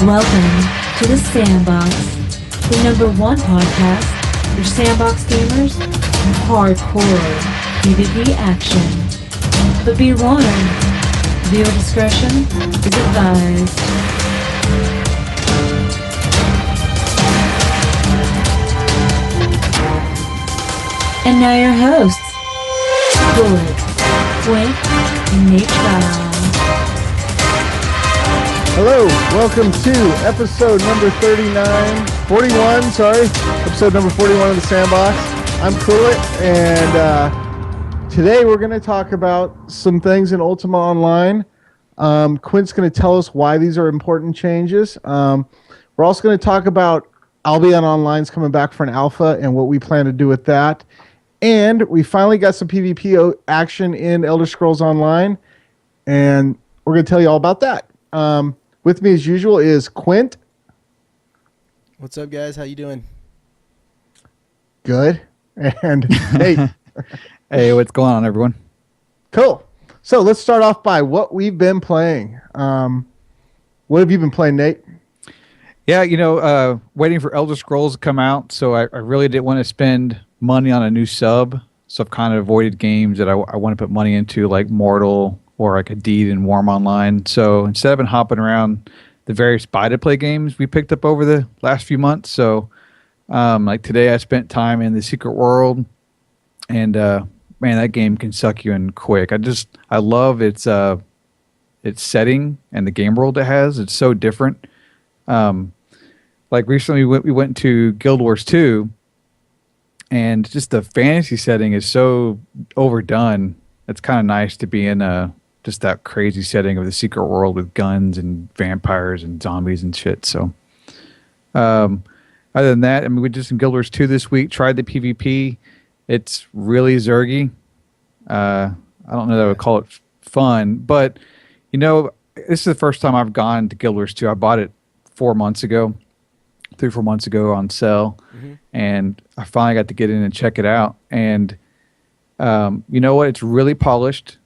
Welcome to the Sandbox, the #1 podcast for Sandbox gamers and hardcore PvP action. But be warned, viewer discretion is advised. And now your hosts, Bullet, Quint, and Nate Child. Hello, welcome to episode number 41 of the Sandbox. I'm Bullet, and today we're going to talk about some things in Ultima Online. Quint's going to tell us why these are important changes. We're also going to talk about Albion Online's coming back for an alpha and what we plan to do with that. And we finally got some PvP action in Elder Scrolls Online, and we're going to tell you all about that. With me, as usual, is Quint. What's up, guys? How you doing? Good. And Nate. Hey, what's going on, everyone? Cool. So let's start off by what we've been playing. What have you been playing, Nate? Yeah, waiting for Elder Scrolls to come out, so I really didn't want to spend money on a new sub, so I've kind of avoided games that I want to put money into, like Mortal or like a Deed and Warm Online. So instead of been hopping around the various buy-to-play games we picked up over the last few months, so like today I spent time in the Secret World, and man, that game can suck you in quick. I love its setting and the game world it has. It's so different. Like recently we went to Guild Wars 2, and just the fantasy setting is so overdone. It's kind of nice to be in just that crazy setting of the Secret World with guns and vampires and zombies and shit. So other than that, I mean, we did some Guild Wars 2 this week, tried the PvP. It's really zergy. I don't know that I would call it fun, but this is the first time I've gone to Guild Wars 2. I bought it 4 months ago. 3-4 months ago on sale, and I finally got to get in and check it out. And you know what? It's really polished.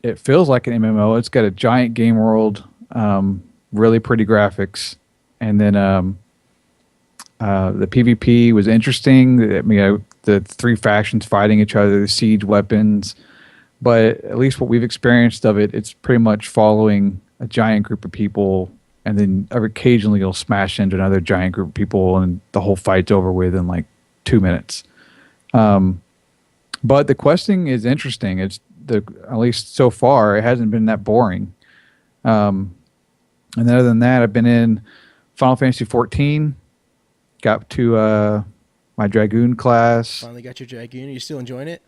It feels like an MMO. It's got a giant game world, really pretty graphics, and then the PvP was interesting. I mean, the three factions fighting each other, the siege weapons, but at least what we've experienced of it, it's pretty much following a giant group of people. And then occasionally you'll smash into another giant group of people and the whole fight's over with in like 2 minutes. But the questing is interesting. At least so far, it hasn't been that boring. And other than that, I've been in Final Fantasy 14, got to my Dragoon class. Finally got your Dragoon. Are you still enjoying it?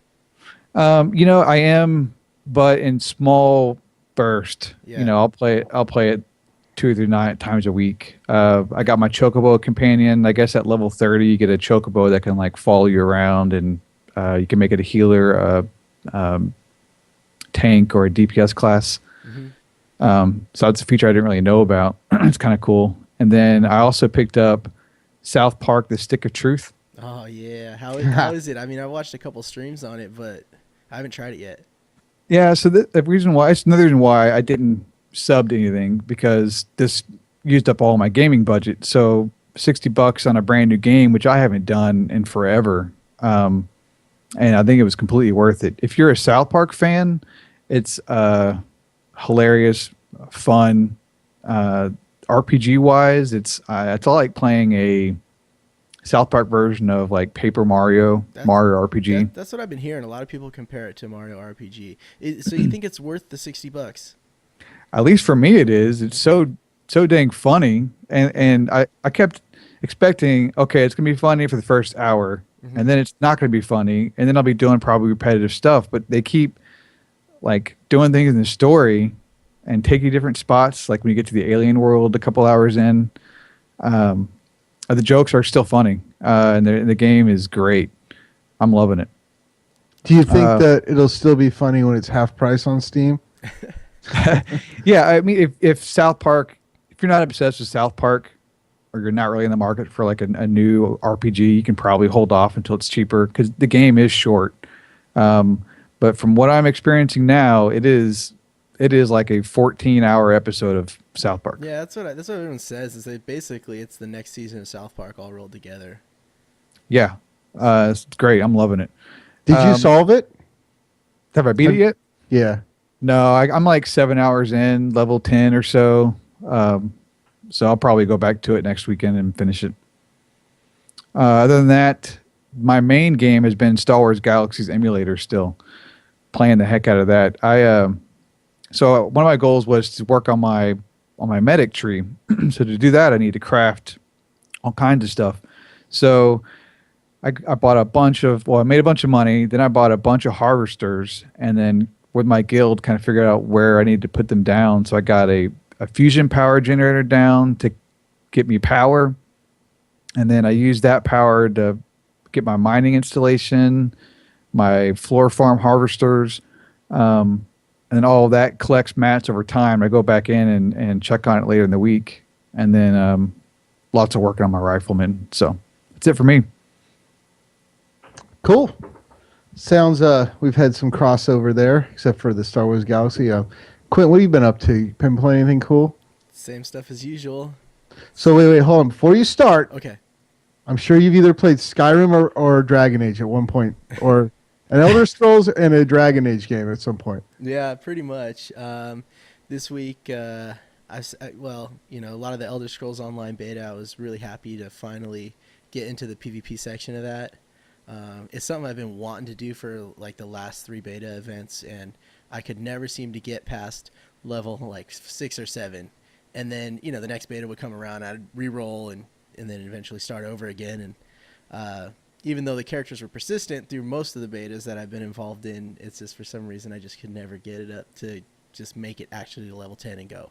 I am, but in small bursts. Yeah. I'll play it 2 or 3 times a week. I got my Chocobo companion. I guess at level 30, you get a Chocobo that can like follow you around, and you can make it a healer, tank, or a DPS class. So that's a feature I didn't really know about. It's kind of cool. And then I also picked up South Park: The Stick of Truth. Oh yeah, how is it? I mean, I watched a couple streams on it, but I haven't tried it yet. Yeah, so it's another reason why I didn't subbed anything, because this used up all my gaming budget. So $60 on a brand new game, which I haven't done in forever, and I think it was completely worth it. If you're a South Park fan, it's hilarious, fun. RPG wise, it's like playing a South Park version of like Paper Mario RPG. That's what I've been hearing. A lot of people compare it to Mario RPG. So you think it's worth the $60? At least for me, it is. It's so dang funny, and I kept expecting, okay, it's gonna be funny for the first hour, and then it's not gonna be funny, and then I'll be doing probably repetitive stuff. But they keep like doing things in the story and take you different spots. Like when you get to the alien world, a couple hours in, the jokes are still funny, and the game is great. I'm loving it. Do you think that it'll still be funny when it's half price on Steam? Yeah, I mean, if South Park, if you're not obsessed with South Park, or you're not really in the market for like a new RPG, you can probably hold off until it's cheaper, because the game is short. But from what I'm experiencing now, it is it is like a 14-hour episode of South Park. Yeah, that's what everyone says. Is that basically it's the next season of South Park all rolled together. Yeah, it's great. I'm loving it. Did you solve it? Have I beat it yet? Yeah. No, I'm like 7 hours in, level 10 or so. So I'll probably go back to it next weekend and finish it. Other than that, my main game has been Star Wars Galaxy's emulator still. Playing the heck out of that. So one of my goals was to work on my medic tree. So to do that, I need to craft all kinds of stuff. So I bought I made a bunch of money. Then I bought a bunch of harvesters, and then with my guild, kind of figured out where I need to put them down. So I got a fusion power generator down to get me power, and then I used that power to get my mining installation, my floor farm harvesters, and then all of that collects mats over time. I go back in and check on it later in the week, and then lots of working on my rifleman. So that's it for me. Cool. Sounds we've had some crossover there, except for the Star Wars Galaxy. Quint, what have you been up to? You been playing anything cool? Same stuff as usual. So wait, hold on. Before you start, Okay. I'm sure you've either played Skyrim or Dragon Age at one point, or an Elder Scrolls and a Dragon Age game at some point. Yeah, pretty much. This week, a lot of the Elder Scrolls Online beta, I was really happy to finally get into the PvP section of that. It's something I've been wanting to do for like the last 3 beta events, and I could never seem to get past level like 6 or 7. And then, the next beta would come around, I'd re-roll and then eventually start over again. And even though the characters were persistent through most of the betas that I've been involved in, it's just for some reason I just could never get it up to just make it actually to level 10 and go.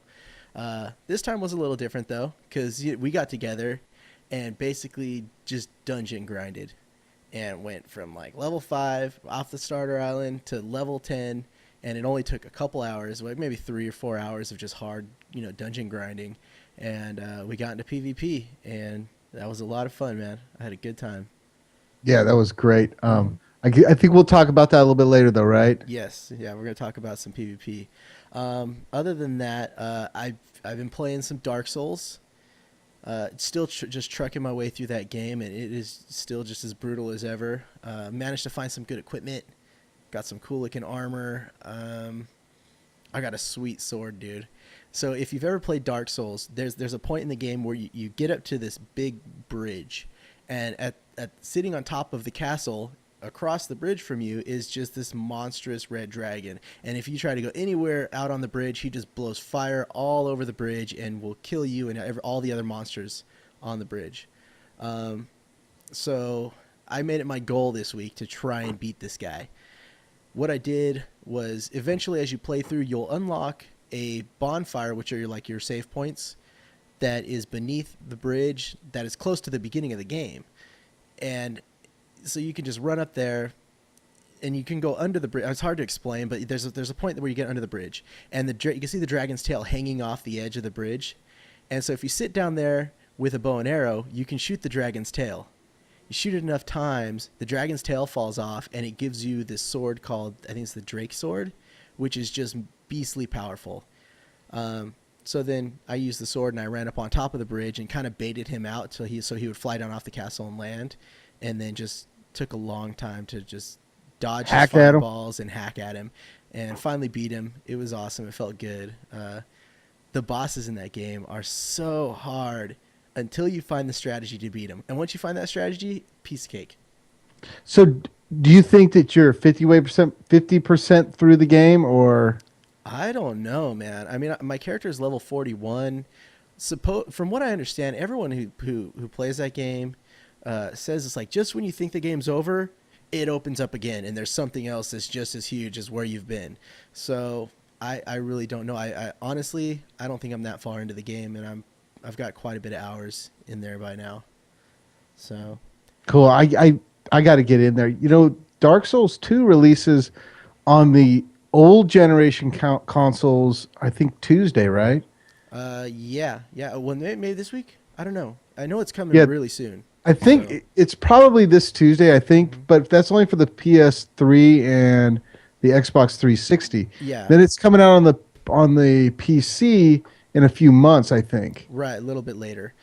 This time was a little different though, because we got together and basically just dungeon grinded and went from like level 5 off the starter island to level 10, and it only took a couple hours, like maybe 3 or 4 hours of just hard, dungeon grinding, and we got into PvP, and that was a lot of fun, man. I had a good time. Yeah, that was great. I think we'll talk about that a little bit later, though, right? Yes, yeah, we're gonna talk about some PvP. Other than that, I've been playing some Dark Souls. Still just trucking my way through that game, and it is still just as brutal as ever. Managed to find some good equipment, got some cool looking armor. I got a sweet sword, dude. So if you've ever played Dark Souls, there's a point in the game where you get up to this big bridge, and at sitting on top of the castle across the bridge from you is just this monstrous red dragon. And if you try to go anywhere out on the bridge, he just blows fire all over the bridge and will kill you and all the other monsters on the bridge. So I made it my goal this week to try and beat this guy. What I did was eventually, as you play through, you'll unlock a bonfire, which are your save points, that is beneath the bridge that is close to the beginning of the game. And so you can just run up there, and you can go under the bridge. It's hard to explain, but there's a point where you get under the bridge, and you can see the dragon's tail hanging off the edge of the bridge. And so if you sit down there with a bow and arrow, you can shoot the dragon's tail. You shoot it enough times, the dragon's tail falls off, and it gives you this sword called, I think it's the Drake Sword, which is just beastly powerful. So then I used the sword, and I ran up on top of the bridge and kind of baited him out so he would fly down off the castle and land, and then just took a long time to just dodge his fireballs and hack at him, and finally beat him. It was awesome. It felt good. The bosses in that game are so hard until you find the strategy to beat them. And once you find that strategy, piece of cake. So do you think that you're 50% through the game, or? I don't know, man. I mean, my character is level 41. From what I understand, everyone who plays that game says it's like just when you think the game's over, it opens up again, and there's something else that's just as huge as where you've been. So I really don't know. I honestly, I don't think I'm that far into the game, and I've got quite a bit of hours in there by now. So cool. I got to get in there. Dark Souls 2 releases on the old generation consoles, I think Tuesday, right? Yeah. Well, maybe this week? I don't know. I know it's coming really soon. I think it's probably this Tuesday, but that's only for the PS3 and the Xbox 360. Yeah. Then it's coming out on the on the PC in a few months, I think. Right, a little bit later.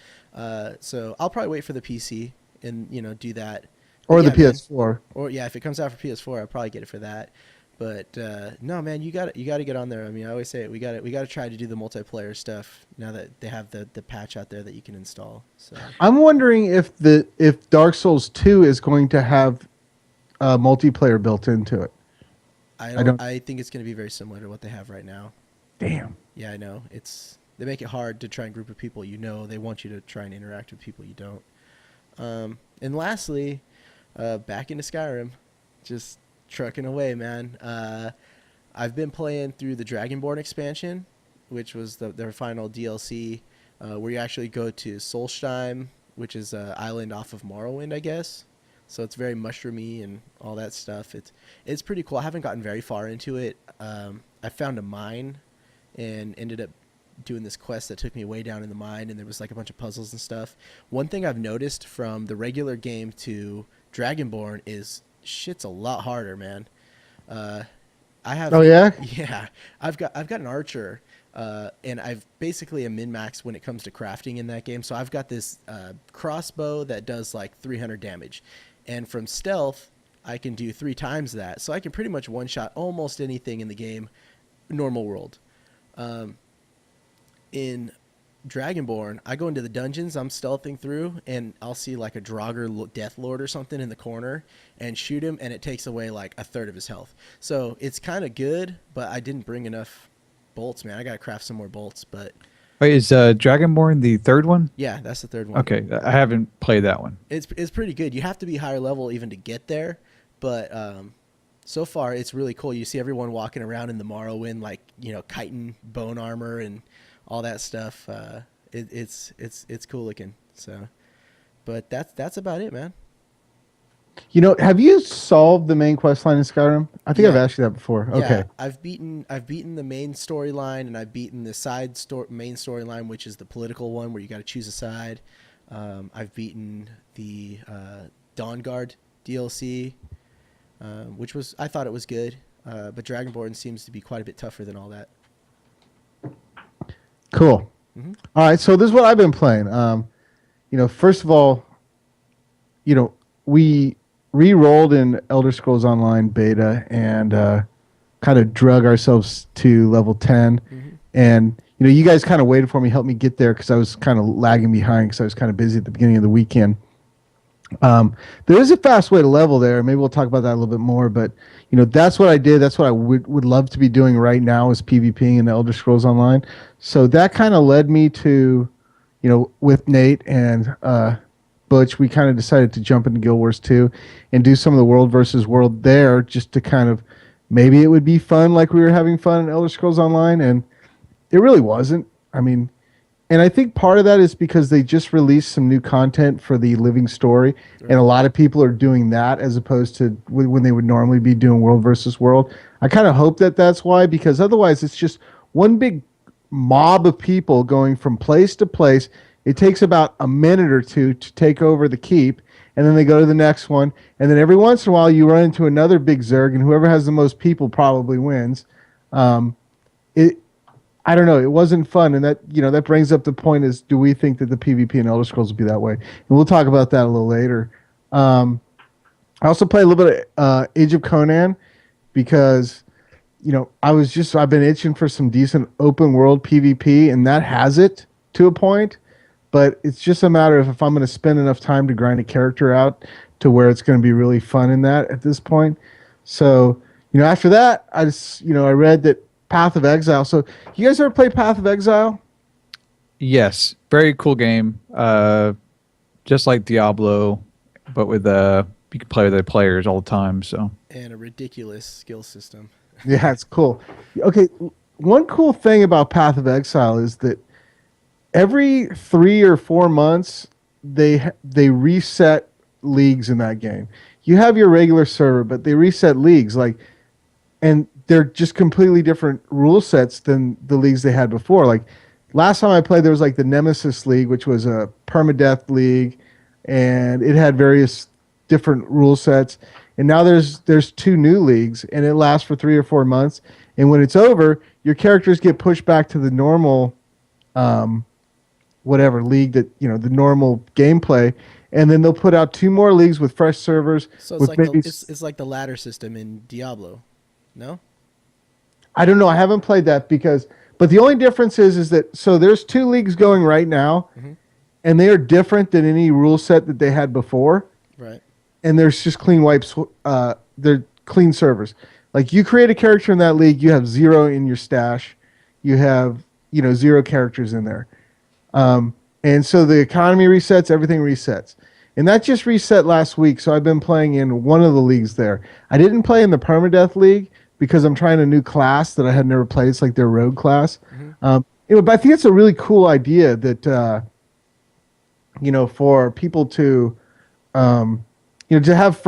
So I'll probably wait for the PC and do that. Or But the yeah, man. PS4. Or yeah, if it comes out for PS4, I'll probably get it for that. But no, man, you got to get on there. I mean, I always say it. We got to try to do the multiplayer stuff now that they have the patch out there that you can install. So I'm wondering if Dark Souls 2 is going to have multiplayer built into it. I think it's going to be very similar to what they have right now. Damn. Yeah, I know. They make it hard to try and group of people. They want you to try and interact with people you don't. And lastly, back into Skyrim, just trucking away, man. I've been playing through the Dragonborn expansion, which was their final DLC, where you actually go to Solstheim, which is an island off of Morrowind, I guess. So it's very mushroomy and all that stuff. It's pretty cool. I haven't gotten very far into it. I found a mine and ended up doing this quest that took me way down in the mine, and there was like a bunch of puzzles and stuff. One thing I've noticed from the regular game to Dragonborn is shit's a lot harder, man. I have. Oh yeah? Yeah. I've got an archer, and I've basically a min-max when it comes to crafting in that game. So I've got this crossbow that does like 300 damage, and from stealth I can do 3 times that. So I can pretty much one-shot almost anything in the game, normal world. In Dragonborn, I go into the dungeons I'm stealthing through, and I'll see like a Draugr Death Lord or something in the corner and shoot him, and it takes away like a third of his health. So it's kind of good, but I didn't bring enough bolts, man. I got to craft some more bolts, but... Wait, is Dragonborn the third one? Yeah, that's the third one. Okay, I haven't played that one. It's pretty good. You have to be higher level even to get there, but so far it's really cool. You see everyone walking around in the Morrowind, like, chitin bone armor and all that stuff. It's cool looking. So, but that's about it, man. Have you solved the main quest line in Skyrim? I think I've asked you that before. Yeah, Okay. I've beaten the main storyline, and I've beaten the main storyline, which is the political one where you got to choose a side. I've beaten the Dawnguard DLC, which I thought it was good, but Dragonborn seems to be quite a bit tougher than all that. Cool. Mm-hmm. All right, so this is what I've been playing. First of all, we re-rolled in Elder Scrolls Online beta and kind of drug ourselves to level 10. Mm-hmm. And, you guys kind of waited for me, helped me get there because I was kind of lagging behind because I was kind of busy at the beginning of the weekend. There is a fast way to level there. Maybe we'll talk about that a little bit more, but that's what I did. That's what I would love to be doing right now is PvPing in Elder Scrolls Online. So that kind of led me to, with Nate and Butch, we kind of decided to jump into Guild Wars 2 and do some of the world versus world there just to kind of, maybe it would be fun like we were having fun in Elder Scrolls Online, and it really wasn't. I mean, and I think part of that is because they just released some new content for the living story, and a lot of people are doing that as opposed to when they would normally be doing world versus world. I kind of hope that that's why, because otherwise it's just one big mob of people going from place to place. It takes about a minute or two to take over the keep, and then they go to the next one, and then every once in a while you run into another big Zerg, and whoever has the most people probably wins. I don't know. It wasn't fun, and that brings up the point: is do we think that the PvP in Elder Scrolls will be that way? And we'll talk about that a little later. I also play a little bit of Age of Conan because I've been itching for some decent open world PvP, and that has it to a point. But it's just a matter of if I'm going to spend enough time to grind a character out to where it's going to be really fun in that at this point. So after that, I just I read that Path of Exile. So you guys ever play Path of Exile? Yes, very cool game. Just like Diablo, but with you can play with the players all the time. So And a ridiculous skill system. Yeah, it's cool. Okay, one cool thing about Path of Exile is that every 3 or 4 months they reset leagues in that game. You have your regular server, but they reset leagues and they're just completely different rule sets than the leagues they had before. Like last time I played, there was like the Nemesis League, which was a permadeath league, and it had various different rule sets. and now there's 2 new leagues, and it lasts for 3 or 4 months. And when it's over, your characters get pushed back to the normal, whatever league that the normal gameplay, and then they'll put out 2 more leagues with fresh servers. So it's with like maybe it's like the ladder system in Diablo, no? I don't know. I haven't played that but the only difference is that so there's 2 leagues going right now, and they are different than any rule set that they had before. Right. And there's just clean wipes. They're clean servers. Like you create a character in that league, you have 0 in your stash. You have 0 characters in there, and so the economy resets, everything resets. And that just reset last week, so I've been playing in one of the leagues there. I didn't play in the Permadeath League because I'm trying a new class that I had never played. It's like their rogue class. But I think it's a really cool idea that, for people to, to have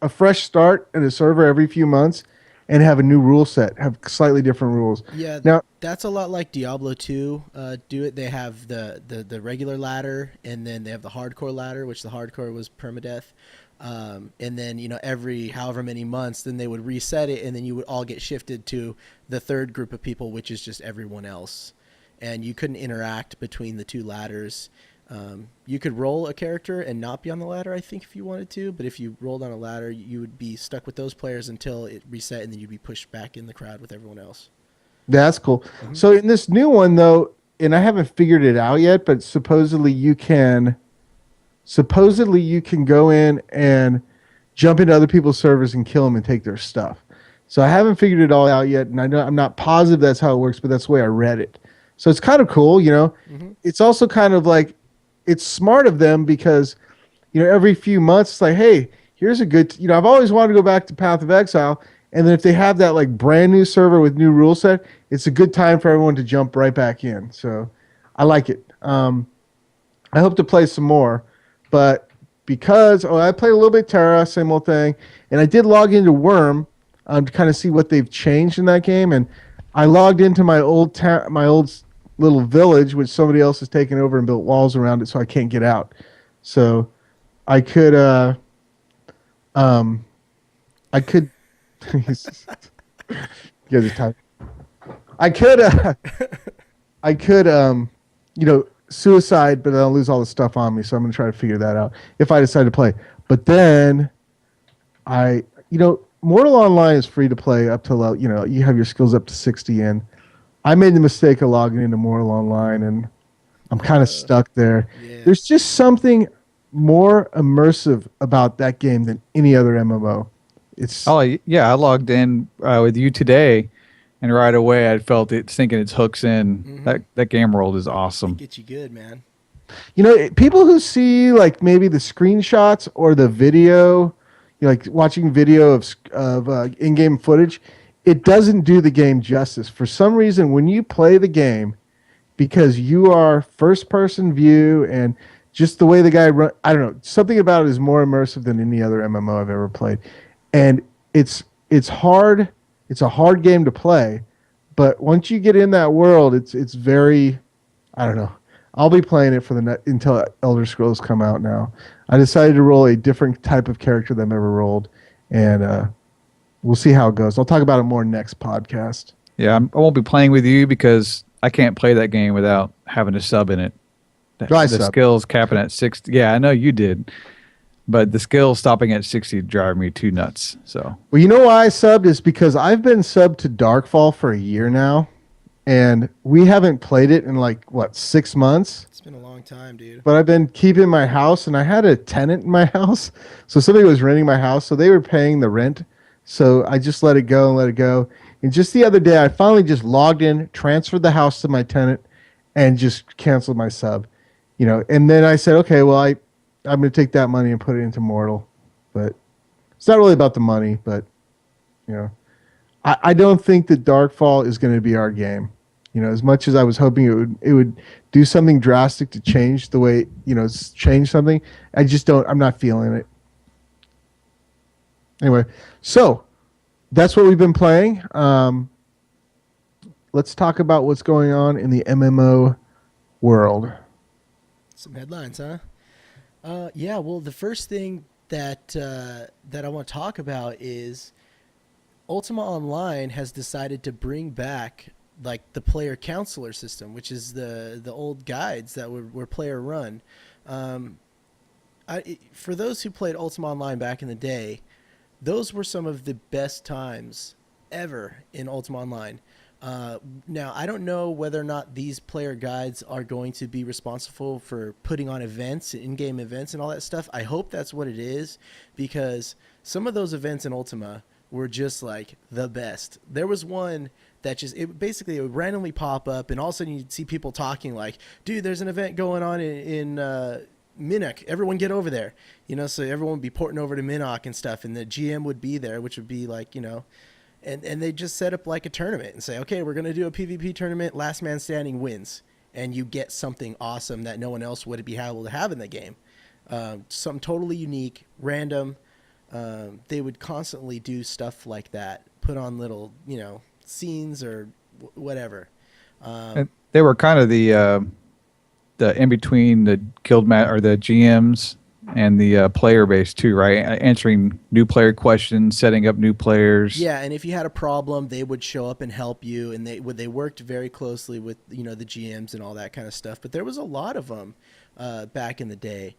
a fresh start in a server every few months and have a new rule set, have slightly different rules. Yeah, now that's a lot like Diablo 2. Do it. They have the regular ladder, and then they have the hardcore ladder, which the hardcore was permadeath. And then every however many months, then they would reset it, and then you would all get shifted to the third group of people, which is just everyone else. And you couldn't interact between the 2 ladders. You could roll a character and not be on the ladder, I think, if you wanted to. But if you rolled on a ladder, you would be stuck with those players until it reset, and then you'd be pushed back in the crowd with everyone else. That's cool. So in this new one, though, and I haven't figured it out yet, but supposedly you can go in and jump into other people's servers and kill them and take their stuff. So I haven't figured it all out yet, and I'm not positive that's how it works, but that's the way I read it. So it's kind of cool, It's also kind of like, it's smart of them because, every few months it's like, hey, here's a good, I've always wanted to go back to Path of Exile, and then if they have that like brand new server with new rule set, it's a good time for everyone to jump right back in. So I like it. I hope to play some more, but because I played a little bit Terra, same old thing, and I did log into Worm to kind of see what they've changed in that game, and I logged into my old little village, which somebody else has taken over and built walls around it, so I can't get out. So I could, you guys are tired. I could, suicide, but I'll lose all the stuff on me, so I'm going to try to figure that out if I decide to play. But then Mortal Online is free to play up to, you have your skills up to 60 in. I made the mistake of logging into Mortal Online, and I'm kind of stuck there. Yeah. There's just something more immersive about that game than any other MMO. I logged in with you today, and right away I felt it sinking its hooks in. That game world is awesome. Get you good, man. People who see like maybe the screenshots or the video, like watching video of in-game footage, it doesn't do the game justice. For some reason, when you play the game, because you are first-person view and just the way the guy run, I don't know, something about it is more immersive than any other MMO I've ever played. And it's hard. It's a hard game to play, but once you get in that world, it's very, I don't know. I'll be playing it until Elder Scrolls come out now. I decided to roll a different type of character than I've ever rolled, and we'll see how it goes. I'll talk about it more next podcast. Yeah, I won't be playing with you because I can't play that game without having a sub in it. The skills capping at 60. Yeah, I know you did. But the skills stopping at 60 drive me too nuts. So. Well, you know why I subbed is because I've been subbed to Darkfall for a year now, and we haven't played it in 6 months. It's been a long time, dude. But I've been keeping my house, and I had a tenant in my house, so somebody was renting my house, so they were paying the rent. So I just let it go. And just the other day, I finally just logged in, transferred the house to my tenant, and just canceled my sub. And then I said, okay, well, I'm going to take that money and put it into Mortal. But it's not really about the money, but, I don't think that Darkfall is going to be our game. As much as I was hoping it would do something drastic to change the way, change something, I'm not feeling it. Anyway, so that's what we've been playing. Let's talk about what's going on in the MMO world. Some headlines, huh? Yeah, well, the first thing that I want to talk about is Ultima Online has decided to bring back like the player counselor system, which is the old guides that were player run. For those who played Ultima Online back in the day, those were some of the best times ever in Ultima Online. Now, I don't know whether or not these player guides are going to be responsible for putting on events, in-game events and all that stuff. I hope that's what it is, because some of those events in Ultima were just like the best. There was one that it would randomly pop up, and all of a sudden you'd see people talking like, dude, there's an event going on in Minnock, everyone get over there, so everyone would be porting over to Minnock and stuff, and the GM would be there, which would be like, and they just set up like a tournament and say, okay, we're going to do a PvP tournament, last man standing wins, and you get something awesome that no one else would be able to have in the game. Something totally unique, random. They would constantly do stuff like that, put on little, scenes or whatever. And they were kind of the in between the or the GMs and the player base too, right? Answering new player questions, setting up new players. Yeah, and if you had a problem, they would show up and help you, and they worked very closely with the GMs and all that kind of stuff. But there was a lot of them back in the day,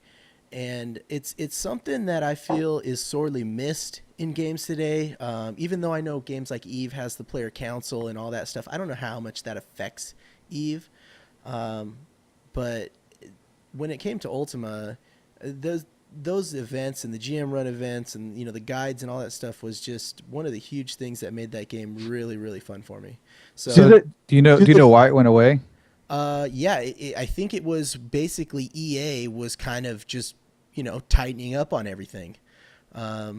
and it's something that I feel is sorely missed in games today. Even though I know games like Eve has the player council and all that stuff, I don't know how much that affects Eve. But when it came to Ultima, those events and the GM run events and the guides and all that stuff was just one of the huge things that made that game really, really fun for me. So do you know why it went away? Yeah, I think it was basically EA was kind of just tightening up on everything. All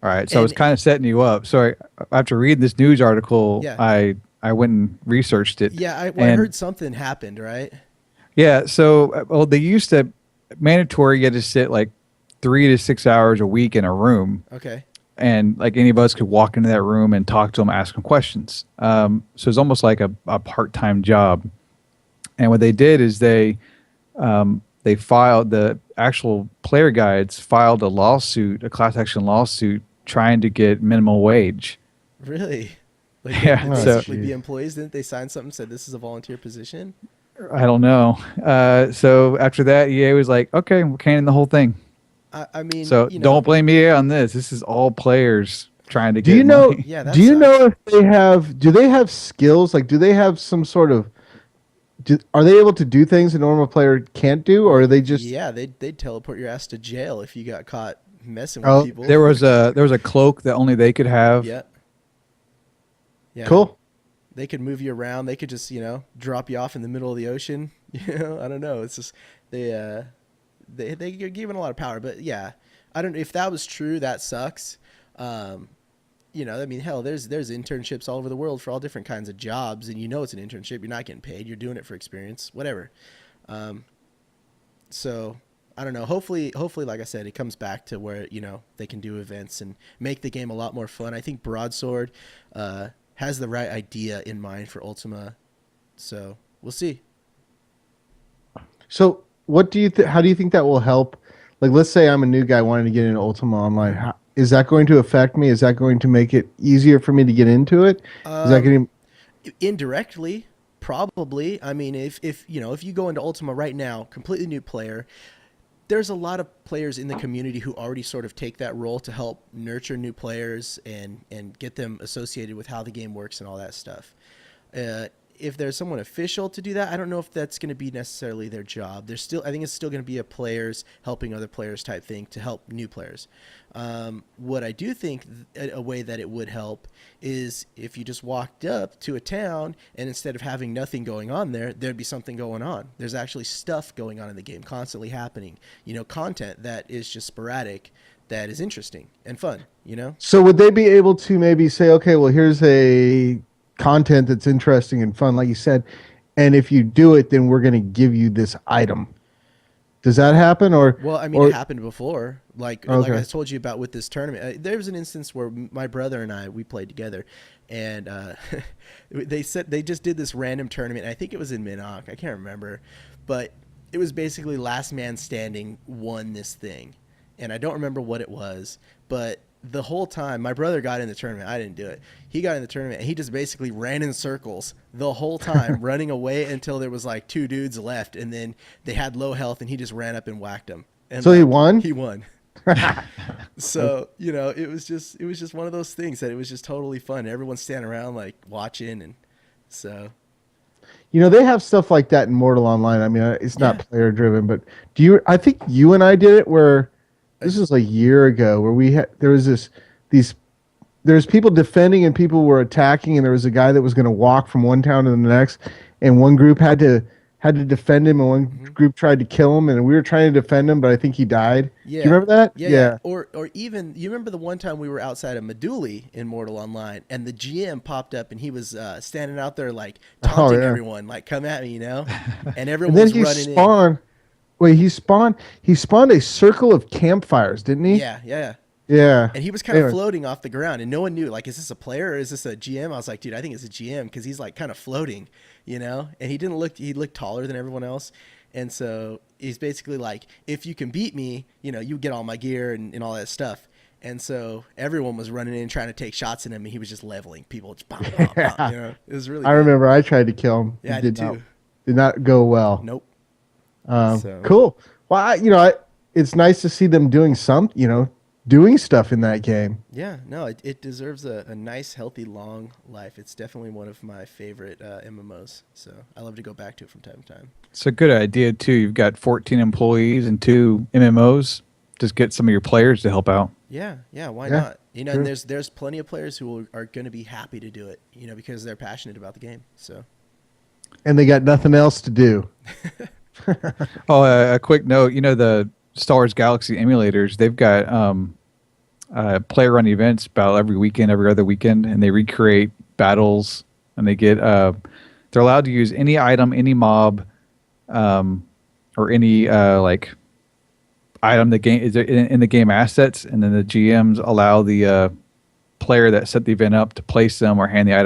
right, so I was kind of setting you up. So after reading this news article, Yeah. I went and researched it. Yeah, I heard something happened, right? Yeah, so they used to mandatory you had to sit like 3 to 6 hours a week in a room. Okay. And like any of us could walk into that room and talk to them, ask them questions. So it's almost like a part-time job. And what they did is they filed, the actual player guides filed a class action lawsuit trying to get minimum wage. Really? Like Yeah, they so- basically be employees? Didn't they sign something that said this is a volunteer position? I don't know. So after that, EA was like, okay, we're canning the whole thing. I mean, So don't blame EA on this. This is all players trying to get Do you know? money. Yeah, that Do you sucks. know if they have? Do they have skills? Like, do they have some sort of? Are they able to do things a normal player can't do, or are they just? Yeah, they'd teleport your ass to jail if you got caught messing Oh, with people. There was a cloak that only they could have. Yeah. Yeah. Cool. They could move you around. They could just, drop you off in the middle of the ocean. I don't know. It's just they're given a lot of power. But yeah, I don't. If that was true, that sucks. I mean, hell, there's internships all over the world for all different kinds of jobs, and it's an internship. You're not getting paid. You're doing it for experience, whatever. So I don't know. Hopefully, like I said, it comes back to where they can do events and make the game a lot more fun. I think Broadsword has the right idea in mind for Ultima, so we'll see. So, what do you? How do you think that will help? Like, let's say I'm a new guy wanting to get into Ultima Online. Is that going to affect me? Is that going to make it easier for me to get into it? Is that going to Indirectly, probably. I mean, if you go into Ultima right now, completely new player, there's a lot of players in the community who already sort of take that role to help nurture new players and get them associated with how the game works and all that stuff. If there's someone official to do that, I don't know if that's going to be necessarily their job. I think it's still going to be a players helping other players type thing to help new players. What I do think a way that it would help is if you just walked up to a town and instead of having nothing going on there'd be something going on. There's actually stuff going on in the game, constantly happening. Content that is just sporadic, that is interesting and fun. So would they be able to maybe say, okay, well, here's a content that's interesting and fun, like you said, and if you do it, then we're going to give you this item. Does that happen? Well, I mean, it happened before. Like Okay. I told you about with this tournament. There was an instance where my brother and we played together, and they just did this random tournament. I think it was in Minnock. I can't remember, but it was basically last man standing won this thing, and I don't remember what it was, but the whole time my brother got in the tournament. I didn't do it. He got in the tournament and he just basically ran in circles the whole time, running away until there was like 2 dudes left, and then they had low health and he just ran up and whacked them. And so he won? He won. So, it was just one of those things that it was just totally fun. Everyone's standing around like watching, and so they have stuff like that in Mortal Online. I mean, it's not player driven, but I think you and I did it where this was a year ago where there was people defending and people were attacking, and there was a guy that was going to walk from one town to the next, and one group had to defend him, and one group tried to kill him, and we were trying to defend him, but I think he died. Yeah. Do you remember that? Yeah. Or even, you remember the one time we were outside of Meduli in Mortal Online, and the GM popped up, and he was standing out there like taunting everyone, like, come at me, and everyone was running in. Wait, he spawned a circle of campfires, didn't he? Yeah. Yeah. And he was kind of floating off the ground, and no one knew, like, is this a player or is this a GM? I was like, dude, I think it's a GM because he's like kind of floating, and he looked taller than everyone else. And so he's basically like, if you can beat me, you get all my gear and all that stuff. And so everyone was running in trying to take shots at him, and he was just leveling people. Just bam, bam, bam, It was really I remember I tried to kill him. Yeah, I did too. Did not go well. Nope. Cool. Well, it's nice to see them doing doing stuff in that game. Yeah, no, it deserves a nice, healthy, long life. It's definitely one of my favorite MMOs, so I love to go back to it from time to time. It's a good idea, too. You've got 14 employees and 2 MMOs. Just get some of your players to help out. Yeah, why not? And there's plenty of players who are going to be happy to do it, because they're passionate about the game. So, and they got nothing else to do. A quick note, the Star Wars Galaxy emulators, they've got player-run events about every weekend, every other weekend, and they recreate battles, and they get they're allowed to use any item, any mob, or any item the game is in the game assets, and then the GMs allow the player that set the event up to place them or hand the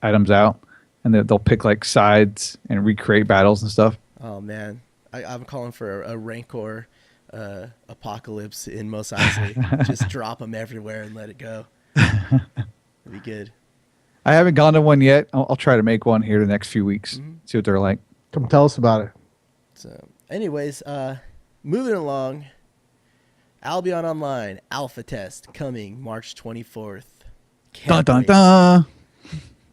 items out, and they'll pick like sides and recreate battles and stuff. Oh man, I'm calling for a Rancor apocalypse in Mos Eisley. Just drop them everywhere and let it go. That'd be good. I haven't gone to one yet. I'll try to make one here the next few weeks. See what they're like. Come tell us about it. So, anyways, moving along. Albion Online alpha test coming March 24th. Dun dun dun.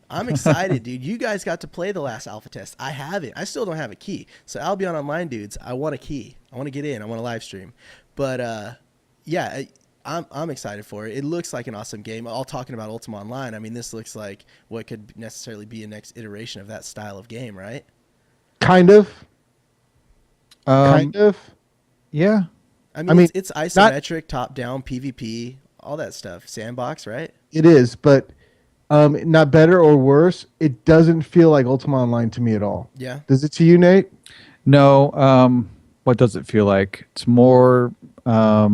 I'm excited, dude. You guys got to play the last alpha test. I haven't. I still don't have a key. So Albion Online dudes, I want a key. I want to get in. I want to live stream. But I'm excited for it. It looks like an awesome game. All talking about Ultima Online. I mean, this looks like what could necessarily be a next iteration of that style of game, right? Kind of. Kind of. Yeah. I mean it's isometric, top-down, PvP, all that stuff. Sandbox, right? It is, but not better or worse. It doesn't feel like Ultima Online to me at all. Yeah. Does it to you, Nate? No. What does it feel like? It's more. Oh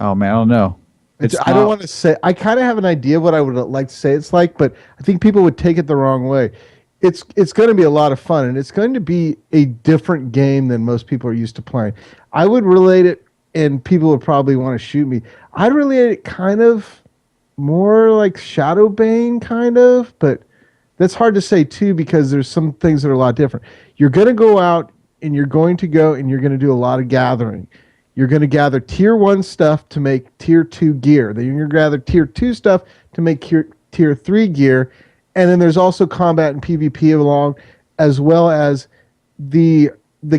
man, I don't know. I don't want to say. I kind of have an idea of what I would like to say it's like, but I think people would take it the wrong way. It's going to be a lot of fun, and it's going to be a different game than most people are used to playing. I would relate it, and people would probably want to shoot me. I'd relate it kind of more like Shadowbane, kind of, but that's hard to say too because there's some things that are a lot different. You're going to go out, and you're going to do a lot of gathering. You're going to gather tier 1 stuff to make tier 2 gear. Then you're going to gather tier 2 stuff to make tier 3 gear. And then there's also combat and PvP along, as well as the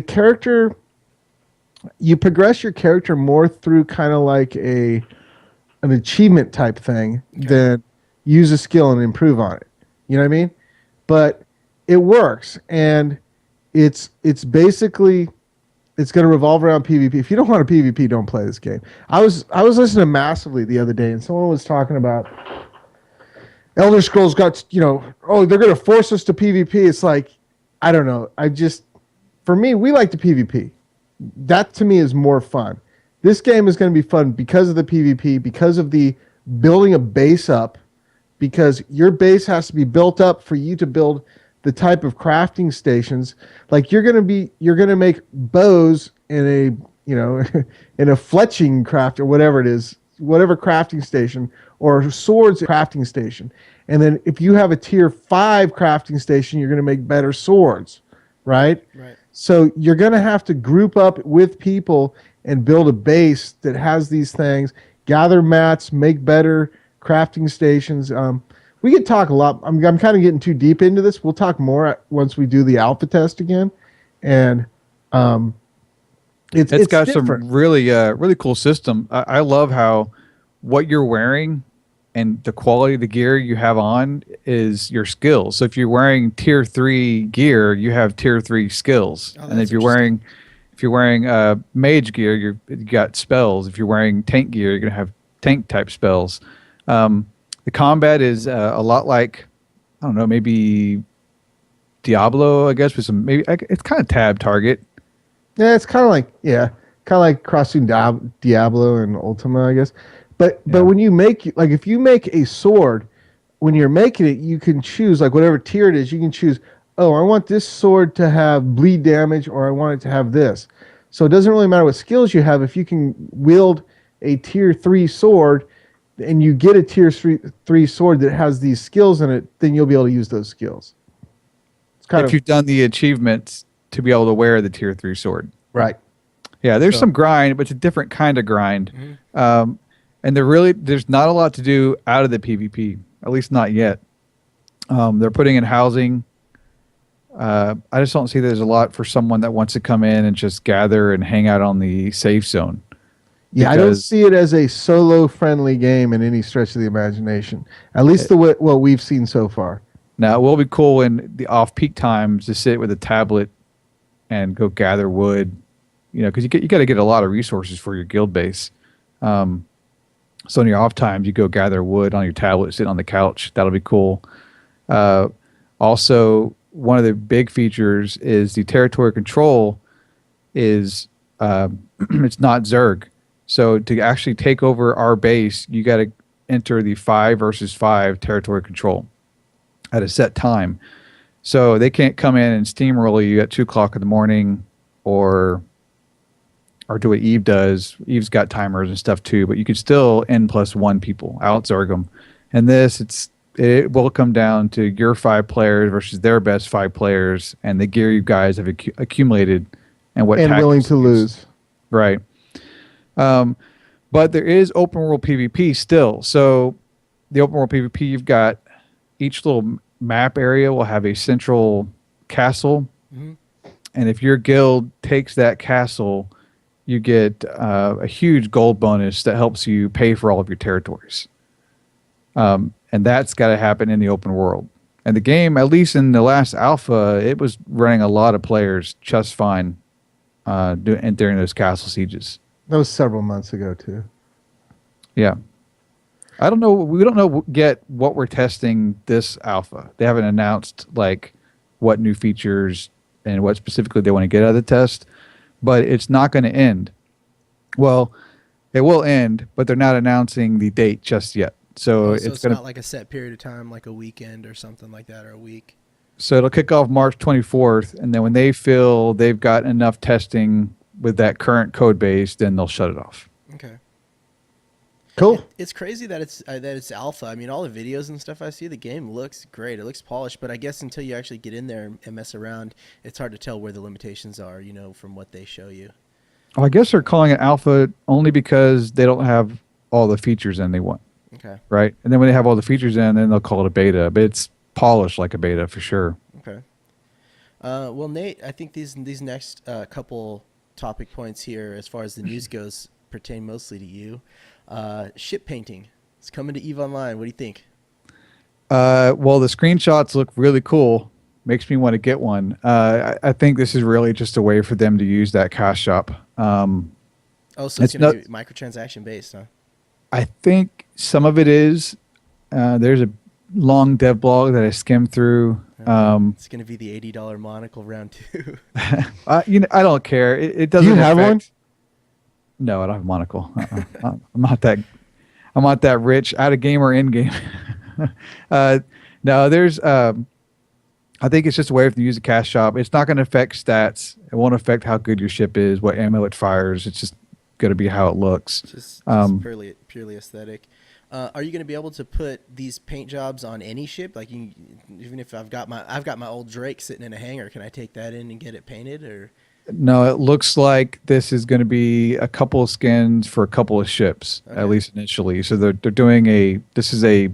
character. You progress your character more through kind of like an achievement type thing than use a skill and improve on it. You know what I mean? But it works, and it's basically it's going to revolve around PvP. If you don't want a PvP, don't play this game. I was listening to Massively the other day, and someone was talking about Elder Scrolls got, they're going to force us to PvP. It's like, I don't know. For me, we like the PvP. That to me is more fun. This game is going to be fun because of the PvP, because of the building a base up, because your base has to be built up for you to build the type of crafting stations. Like you're going to make bows in in a fletching craft or whatever it is, whatever crafting station, or swords crafting station. And then if you have a tier 5 crafting station, you're going to make better swords, right? Right. So you're going to have to group up with people and build a base that has these things, gather mats, make better crafting stations. We could talk a lot. I'm kind of getting too deep into this. We'll talk more once we do the alpha test again. And it's got different. some really cool system. I love how what you're wearing and the quality of the gear you have on is your skills. So if you're wearing tier 3 gear, you have tier 3 skills. And if you're wearing mage gear, you got spells. If you're wearing tank gear, you're gonna have tank type spells. The combat is a lot like, I don't know, maybe Diablo, I guess, with some it's kind of tab target. Yeah, it's kind of like crossing Diablo and Ultima, I guess. But when you make, like, if you make a sword, when you're making it, you can choose, like, whatever tier it is, you can choose, oh, I want this sword to have bleed damage, or I want it to have this. So it doesn't really matter what skills you have. If you can wield a tier 3 sword and you get a tier 3 sword that has these skills in it, then you'll be able to use those skills. It's kind if you've done the achievements to be able to wear the tier 3 sword. Right. Yeah, there's some grind, but it's a different kind of grind. Mm-hmm. And there's not a lot to do out of the PvP, at least not yet. They're putting in housing. I just don't see there's a lot for someone that wants to come in and just gather and hang out on the safe zone. Yeah, I don't see it as a solo-friendly game in any stretch of the imagination. At least what we've seen so far. Now, it will be cool in the off-peak times to sit with a tablet and go gather wood, because you got to get a lot of resources for your guild base. So in your off times, you go gather wood on your tablet, sit on the couch. That'll be cool. Also, one of the big features is the territory control is it's not Zerg. So to actually take over our base, you got to enter the 5 versus 5 territory control at a set time. So they can't come in and steamroll you at 2 o'clock in the morning or do what Eve does. Eve's got timers and stuff too, but you could still N+1 people, out-Zerg them. And it will come down to your 5 players versus their best 5 players and the gear you guys have accumulated and what and willing to lose. Right. But there is open world PvP still. So the open world PvP, you've got each little map area will have a central castle. Mm-hmm. And if your guild takes that castle, you get a huge gold bonus that helps you pay for all of your territories. And that's got to happen in the open world. And the game, at least in the last alpha, it was running a lot of players just fine during those castle sieges. That was several months ago, too. Yeah. I don't know. We don't know yet what we're testing this alpha. They haven't announced like what new features and what specifically they want to get out of the test. But it's not going to end. Well, it will end, but they're not announcing the date just yet. So it's not like a set period of time, like a weekend or something like that, or a week. So it'll kick off March 24th, and then when they feel they've got enough testing with that current code base, then they'll shut it off. Okay. Cool. It's crazy that it's alpha. I mean, all the videos and stuff I see, the game looks great. It looks polished, but I guess until you actually get in there and mess around, it's hard to tell where the limitations are, from what they show you. Well, I guess they're calling it alpha only because they don't have all the features in they want. Okay. Right? And then when they have all the features in, then they'll call it a beta. But it's polished like a beta for sure. Okay. Well, Nate, I think these next couple topic points here, as far as the news goes, pertain mostly to you. Ship painting. It's coming to EVE Online. What do you think? Well, the screenshots look really cool. Makes me want to get one. I think this is really just a way for them to use that cash shop. So it's going to be microtransaction based, huh? I think some of it is. There's a long dev blog that I skimmed through. It's going to be the $80 monocle round 2. I don't care. It doesn't. Do you have one? No, I don't have a monocle. I'm not that rich. Out of game or in game. No, there's. I think it's just a way for them to use the cash shop. It's not going to affect stats. It won't affect how good your ship is, what ammo it fires. It's just going to be how it looks. Just purely aesthetic. Are you going to be able to put these paint jobs on any ship? Like, even if I've got my old Drake sitting in a hangar, can I take that in and get it painted? Or No, it looks like this is going to be a couple of skins for a couple of ships, at least initially. So they're doing this is a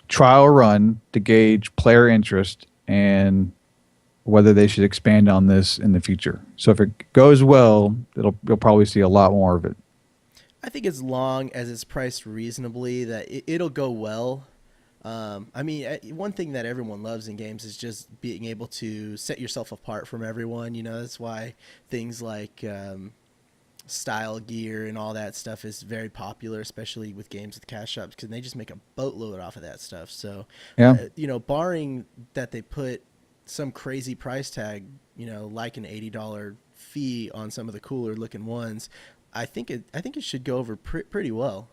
trial run to gauge player interest and whether they should expand on this in the future. So if it goes well, you'll probably see a lot more of it. I think as long as it's priced reasonably, that it'll go well. I mean, one thing that everyone loves in games is just being able to set yourself apart from everyone. You know, that's why things like style gear and all that stuff is very popular, especially with games with cash shops, because they just make a boatload off of that stuff. So, you know, barring that they put some crazy price tag, you know, like an $80 fee on some of the cooler looking ones, I think it should go over pretty well.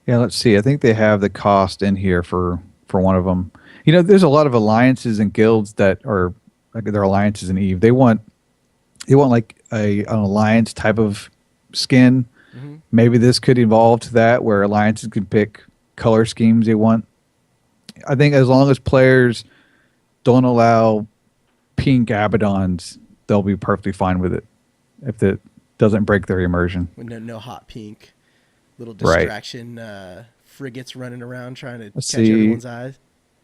Yeah, let's see. I think they have the cost in here for one of them. You know, there's a lot of alliances and guilds that are like their alliances in EVE. They want like an alliance type of skin. Mm-hmm. Maybe this could evolve to that where alliances can pick color schemes they want. I think as long as players don't allow pink Abaddons, they'll be perfectly fine with it. If it doesn't break their immersion. No hot pink, little distraction, frigates running around trying to catch everyone's eyes.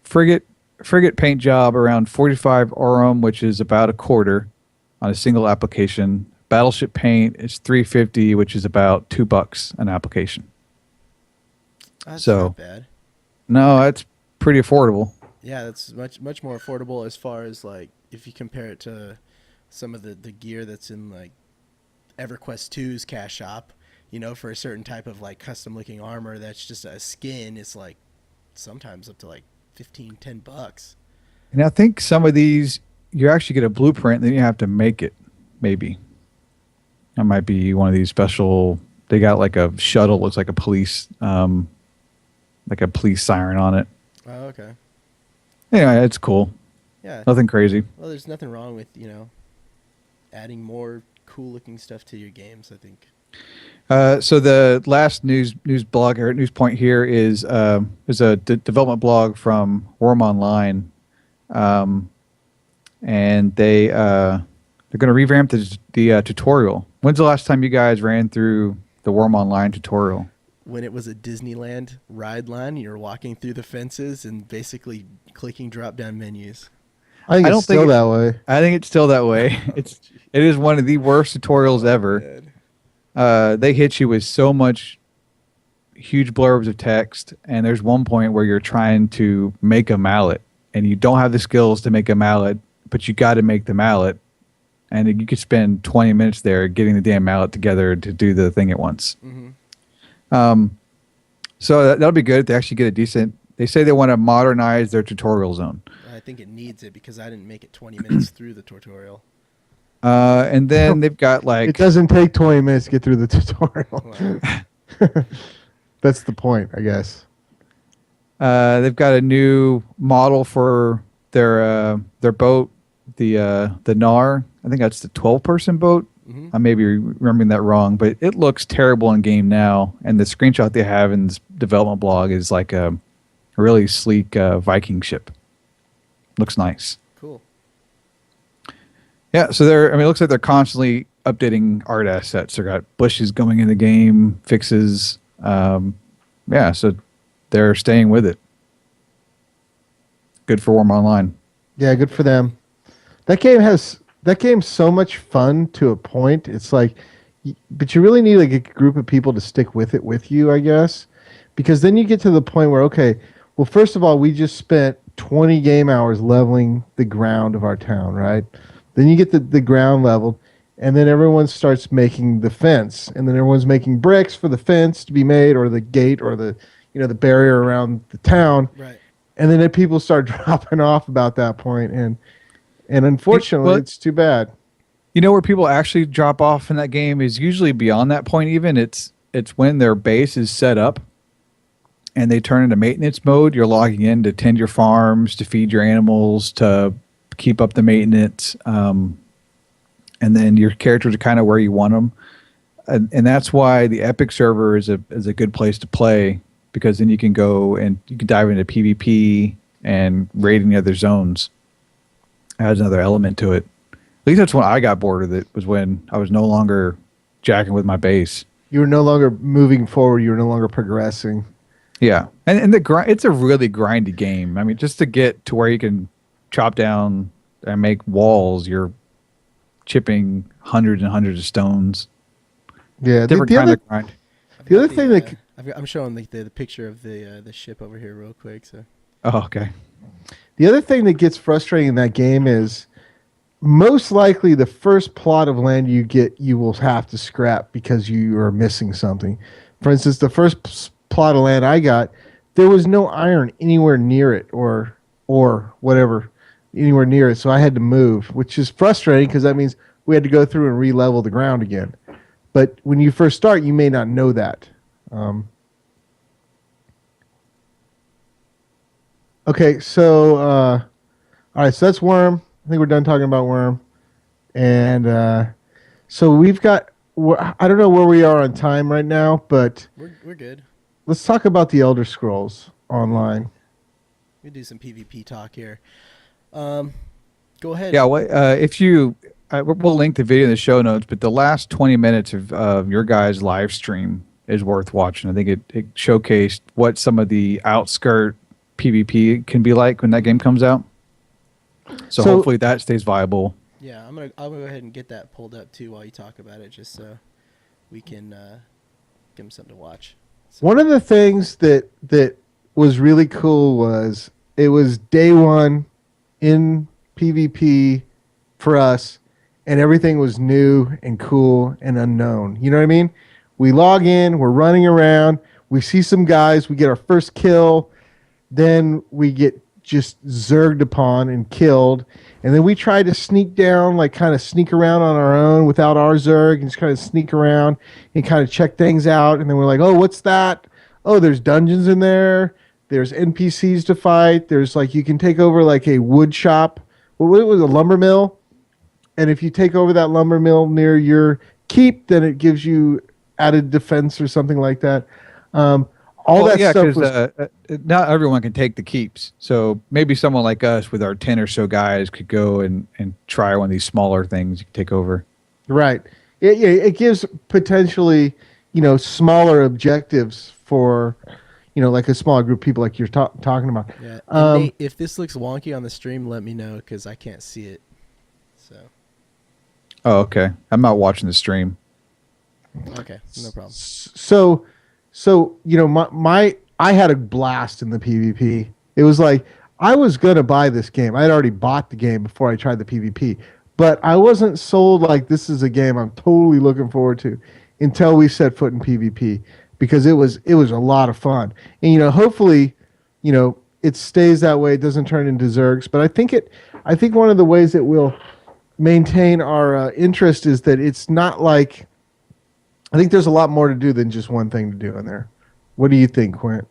Frigate paint job around 45 aurum, which is about a quarter on a single application. Battleship paint is $350, which is about $2 an application. That's not bad. No, that's pretty affordable. Yeah, that's much more affordable as far as like if you compare it to some of the gear that's in like EverQuest 2's cash shop, you know, for a certain type of like custom looking armor that's just a skin, it's like sometimes up to like $10. And I think some of these you actually get a blueprint and then you have to make it, maybe. That might be one of these special, they got like a shuttle, looks like a police siren on it. Oh, okay. Yeah, it's cool. Yeah. Nothing crazy. Well, there's nothing wrong with, you know, adding more cool looking stuff to your games, I think. So the last news blog or news point here is a development blog from Worm Online, and they're going to revamp the tutorial. When's the last time you guys ran through the Worm Online tutorial? When it was a Disneyland ride line, you're walking through the fences and basically clicking drop down menus. I think it's still that way. I think it's still that way. It is one of the worst tutorials ever. They hit you with so much huge blurbs of text, and there's one point where you're trying to make a mallet, and you don't have the skills to make a mallet, but you got to make the mallet, and you could spend 20 minutes there getting the damn mallet together to do the thing at once. Mm-hmm. So that'll be good. They actually get a decent. They say they want to modernize their tutorial zone. I think it needs it because I didn't make it 20 minutes through the tutorial. And then they've got like... It doesn't take 20 minutes to get through the tutorial. That's the point, I guess. They've got a new model for their boat, the Nar. I think that's the 12-person boat. Mm-hmm. I may be remembering that wrong, but it looks terrible in game now. And the screenshot they have in this development blog is like a really sleek Viking ship. Looks nice. Cool. Yeah, so it looks like they're constantly updating art assets. They've got bushes going in the game, fixes. Yeah, so they're staying with it. Good for Worm Online. Yeah, good for them. That game's so much fun to a point. It's like, but you really need like a group of people to stick with it with you, I guess, because then you get to the point where, okay, well, first of all, we just spent 20 game hours leveling the ground of our town, right? Then you get the ground leveled, and then everyone starts making the fence, and then everyone's making bricks for the fence to be made, or the gate, or the barrier around the town. Right. And then people start dropping off about that point, and unfortunately, it's too bad. You know where people actually drop off in that game is usually beyond that point. Even it's when their base is set up. and they turn into maintenance mode. You're logging in to tend your farms, to feed your animals, to keep up the maintenance, and then your characters are kind of where you want them. And that's why the Epic server is a good place to play, because then you can go and you can dive into PvP and raiding the other zones. Adds another element to it. At least that's when I got bored with it, was when I was no longer jacking with my base. You were no longer moving forward. You were no longer progressing. Yeah, and it's a really grindy game. I mean, just to get to where you can chop down and make walls, you're chipping hundreds and hundreds of stones. Yeah, Different kind of grind. The other thing that I'm showing the picture of the ship over here real quick. So. Oh, okay. The other thing that gets frustrating in that game is most likely the first plot of land you get, you will have to scrap because you are missing something. For instance, the first plot of land I got, there was no iron anywhere near it or whatever anywhere near it, so I had to move, which is frustrating because that means we had to go through and re-level the ground again. But when you first start, you may not know that. Okay, so all right, so that's Worm. I think we're done talking about Worm, and so we've got. I don't know where we are on time right now, but we're good. Let's talk about the Elder Scrolls Online. We do some PvP talk here. Go ahead. Yeah, if you, we'll link the video in the show notes, but the last 20 minutes of your guys' live stream is worth watching. I think it showcased what some of the outskirt PvP can be like when that game comes out. So hopefully that stays viable. Yeah, I'll go ahead and get that pulled up too while you talk about it, just so we can give them something to watch. So. One of the things that was really cool was it was day one in PvP for us, and everything was new and cool and unknown. You know what I mean? We log in, we're running around, we see some guys, we get our first kill, then we get just zerged upon and killed, and then we try to sneak down, like kind of sneak around on our own without our zerg, and just kind of sneak around and kind of check things out, and then we're like, oh, what's that? Oh, there's dungeons in there, there's NPCs to fight, there's like, you can take over like a wood shop, what was it, a lumber mill, and if you take over that lumber mill near your keep, then it gives you added defense or something like that. Stuff was... not everyone can take the keeps. So maybe someone like us with our 10 or so guys could go and try one of these smaller things you can take over. Right. It gives potentially, smaller objectives for, like a smaller group of people like you're talking about. Yeah. Nate, if this looks wonky on the stream, let me know because I can't see it. So. Oh, okay. I'm not watching the stream. Okay, no problem. So I had a blast in the PvP. It was like I was gonna buy this game. I had already bought the game before I tried the PvP, but I wasn't sold like this is a game I'm totally looking forward to until we set foot in PvP because it was a lot of fun. And hopefully, it stays that way. It doesn't turn into zergs. But I think one of the ways that we'll maintain our interest is that it's not like. I think there's a lot more to do than just one thing to do in there. What do you think, Quint?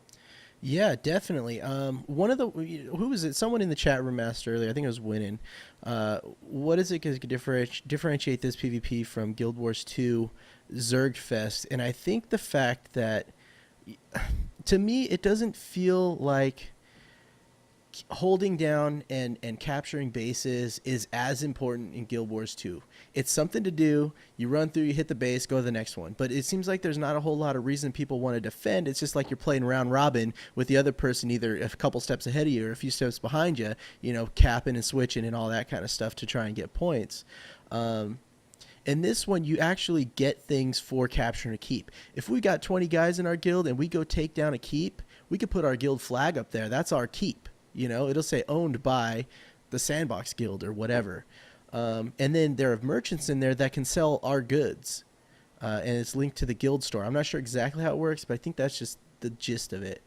Yeah, definitely. One of the who was it? Someone in the chat room asked earlier. I think it was Winning. What is it that could differentiate this PvP from Guild Wars 2 Zergfest? And I think the fact that, to me, it doesn't feel like holding down and capturing bases is as important in Guild Wars 2. It's something to do. You run through, you hit the base, go to the next one. But it seems like there's not a whole lot of reason people want to defend. It's just like you're playing round robin with the other person either a couple steps ahead of you or a few steps behind you, capping and switching and all that kind of stuff to try and get points. In this one, you actually get things for capturing a keep. If we got 20 guys in our guild and we go take down a keep, we could put our guild flag up there. That's our keep. It'll say owned by the Sandbox Guild or whatever. And then there are merchants in there that can sell our goods. And it's linked to the guild store. I'm not sure exactly how it works, but I think that's just the gist of it.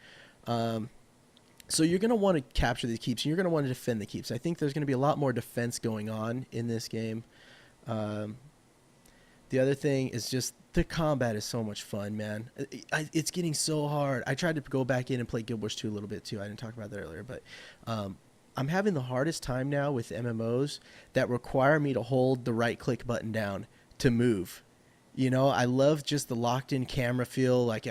So you're going to want to capture the keeps, and you're going to want to defend the keeps. I think there's going to be a lot more defense going on in this game. The other thing is just The combat is so much fun, man. It's getting so hard. I tried to go back in and play Guild Wars 2 a little bit too. I didn't talk about that earlier, but I'm having the hardest time now with MMOs that require me to hold the right click button down to move. You know, I love just the locked in camera feel. Like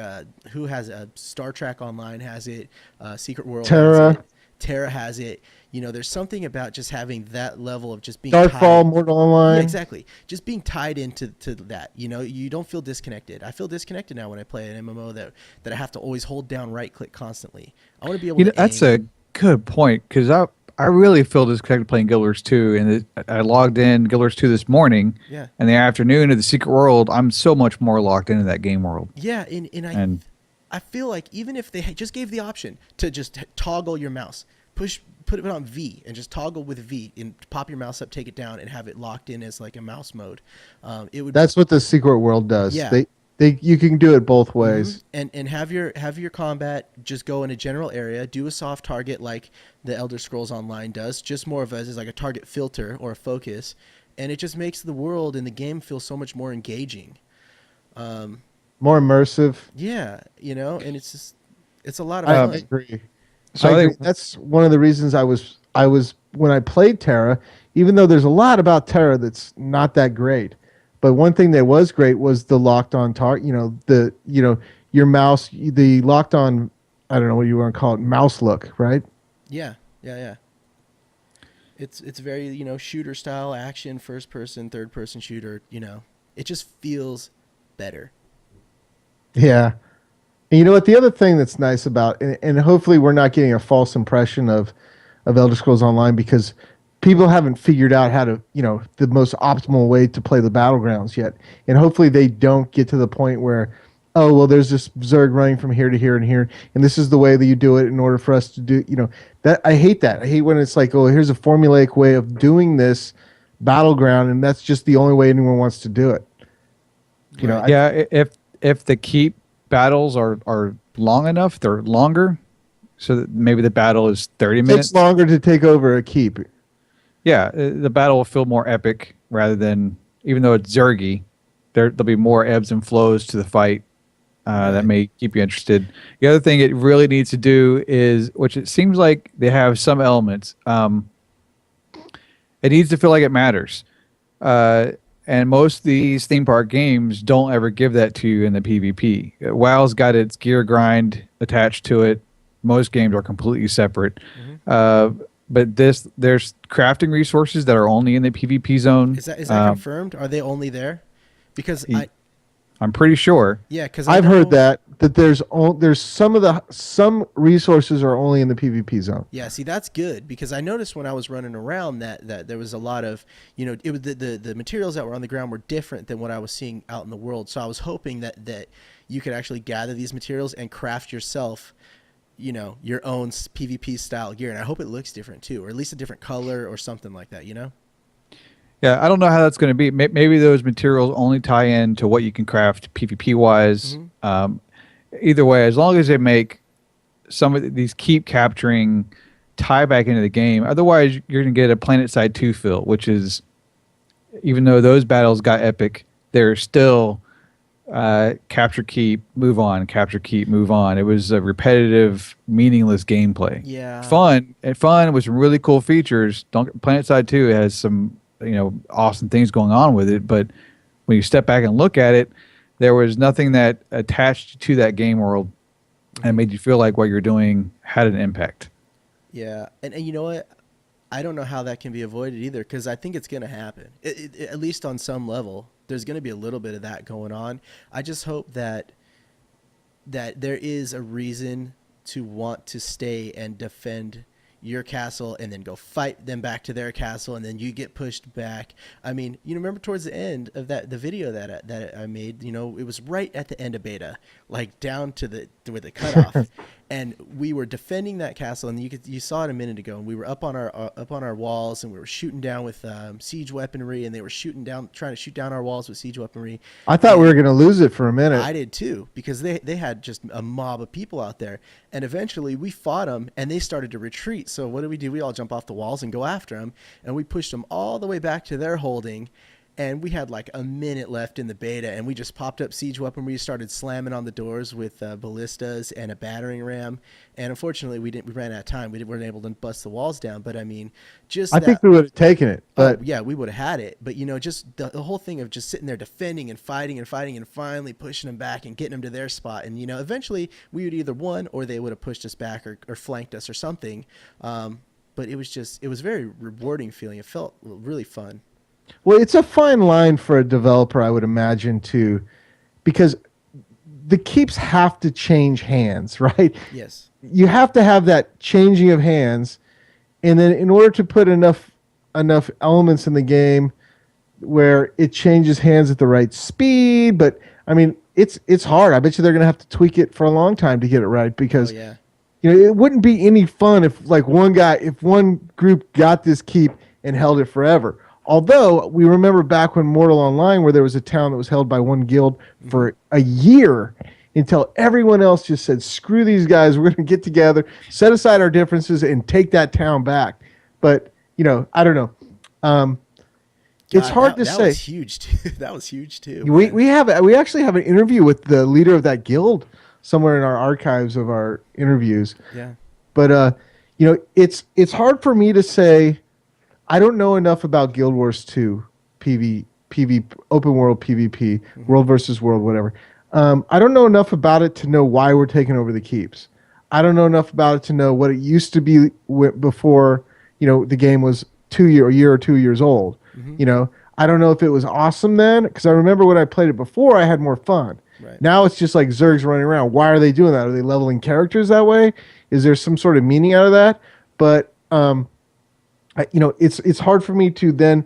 who has a Star Trek Online has it, Secret World has it, Terra has it. You know, there's something about just having that level of just being Starfall, Mortal Online. Yeah, exactly. Just being tied into that. You know, you don't feel disconnected. I feel disconnected now when I play an MMO that I have to always hold down right click constantly. I want to be able to That's aim. a good point, because I really feel disconnected playing Guild Wars 2, and I logged in Guild Wars 2 this morning. Yeah. And the afternoon of the Secret World, I'm so much more locked into that game world. Yeah, and I feel like even if they just gave the option to just toggle your mouse, put it on V and just toggle with V and pop your mouse up, take it down, and have it locked in as like a mouse mode. It would. That's what the Secret World does. Yeah. You can do it both ways. Mm-hmm. And have your combat just go in a general area, do a soft target like the Elder Scrolls Online does, just more of as like a target filter or a focus, and it just makes the world and the game feel so much more engaging. More immersive. Yeah, you know, and it's a lot of I fun. agree. So I I think think that's one of the reasons I was when I played Terra, even though there's a lot about Terra that's not that great, but one thing that was great was the locked on target. Your mouse, the locked on. I don't know what you want to call it, mouse look, right? Yeah. It's very, you know, shooter style action, first person, third person shooter. You know, it just feels better. Yeah. And you know what? The other thing that's nice about, and hopefully we're not getting a false impression of Elder Scrolls Online, because people haven't figured out how to, the most optimal way to play the battlegrounds yet. And hopefully they don't get to the point where, oh, well, there's this Zerg running from here to here and here, and this is the way that you do it in order for us to do, that. I hate that. I hate when it's like, oh, here's a formulaic way of doing this battleground, and that's just the only way anyone wants to do it. if the keep battles are long enough, they're longer, so that maybe the battle is 30 minutes. It takes longer to take over a keep. Yeah, the battle will feel more epic rather than, even though it's Zergy, there'll be more ebbs and flows to the fight that may keep you interested. The other thing it really needs to do is, which it seems like they have some elements, it needs to feel like it matters. And most of these theme park games don't ever give that to you in the PvP. WoW's got its gear grind attached to it. Most games are completely separate. Mm-hmm. But there's crafting resources that are only in the PvP zone. Is that confirmed? Are they only there? Because I'm pretty sure. Yeah, because I've heard that there's some resources are only in the PvP zone. Yeah, see, that's good, because I noticed when I was running around that there was a lot of, it was the materials that were on the ground were different than what I was seeing out in the world. So I was hoping that you could actually gather these materials and craft yourself, your own PvP style gear. And I hope it looks different too, or at least a different color or something like that, Yeah, I don't know how that's going to be. Maybe those materials only tie in to what you can craft PvP wise. Mm-hmm. Either way, as long as they make some of these keep capturing tie back into the game. Otherwise, you're going to get a Planet Side 2 feel, which is, even though those battles got epic, they're still capture, keep, move on, capture, keep, move on. It was a repetitive, meaningless gameplay. Yeah. Fun with some really cool features. Planet Side 2 has some awesome things going on with it, but when you step back and look at it, there was nothing that attached to that game world and made you feel like what you're doing had an impact. Yeah, and you know what? I don't know how that can be avoided either, because I think it's going to happen. At least on some level, there's going to be a little bit of that going on. I just hope that there is a reason to want to stay and defend your castle and then go fight them back to their castle, and then you get pushed back. I mean, remember towards the end of the video that I made, it was right at the end of beta, like down to where the cutoff, and we were defending that castle, and you saw it a minute ago, and we were up on our walls, and we were shooting down with siege weaponry, and they were trying to shoot down our walls with siege weaponry. I thought we were going to lose it for a minute. I did too, because they had just a mob of people out there, and eventually we fought them, and they started to retreat. So what did? We all jump off the walls and go after them, and we pushed them all the way back to their holding, And we had like a minute left in the beta, and we just popped up siege weaponry, started slamming on the doors with ballistas and a battering ram. And unfortunately, we ran out of time. We weren't able to bust the walls down. But I mean, I think we would have taken it, but yeah, we would have had it. But just the whole thing of just sitting there defending and fighting and fighting and finally pushing them back and getting them to their spot. And eventually we would either won or they would have pushed us back or flanked us or something. But it was a very rewarding feeling. It felt really fun. well, it's a fine line for a developer, I would imagine, too, because the keeps have to change hands, right? Yes. You have to have that changing of hands, and then in order to put enough elements in the game where it changes hands at the right speed. But I mean, it's hard. I bet you they're going to have to tweak it for a long time to get it right, because it wouldn't be any fun if one group got this keep and held it forever. Although we remember back when Mortal Online, where there was a town that was held by one guild for a year until everyone else just said, screw these guys, we're going to get together, set aside our differences, and take that town back. But, I don't know. It's hard to say. That was huge, too. That was huge, too. We actually have an interview with the leader of that guild somewhere in our archives of our interviews. Yeah. But, it's hard for me to say. I don't know enough about Guild Wars 2, PV, open world PvP, world versus world, whatever. I don't know enough about it to know why we're taking over the keeps. I don't know enough about it to know what it used to be before, the game was a year or 2 years old. I don't know if it was awesome then, because I remember when I played it before, I had more fun. Right. Now it's just like Zergs running around. Why are they doing that? Are they leveling characters that way? Is there some sort of meaning out of that? But, it's hard for me to then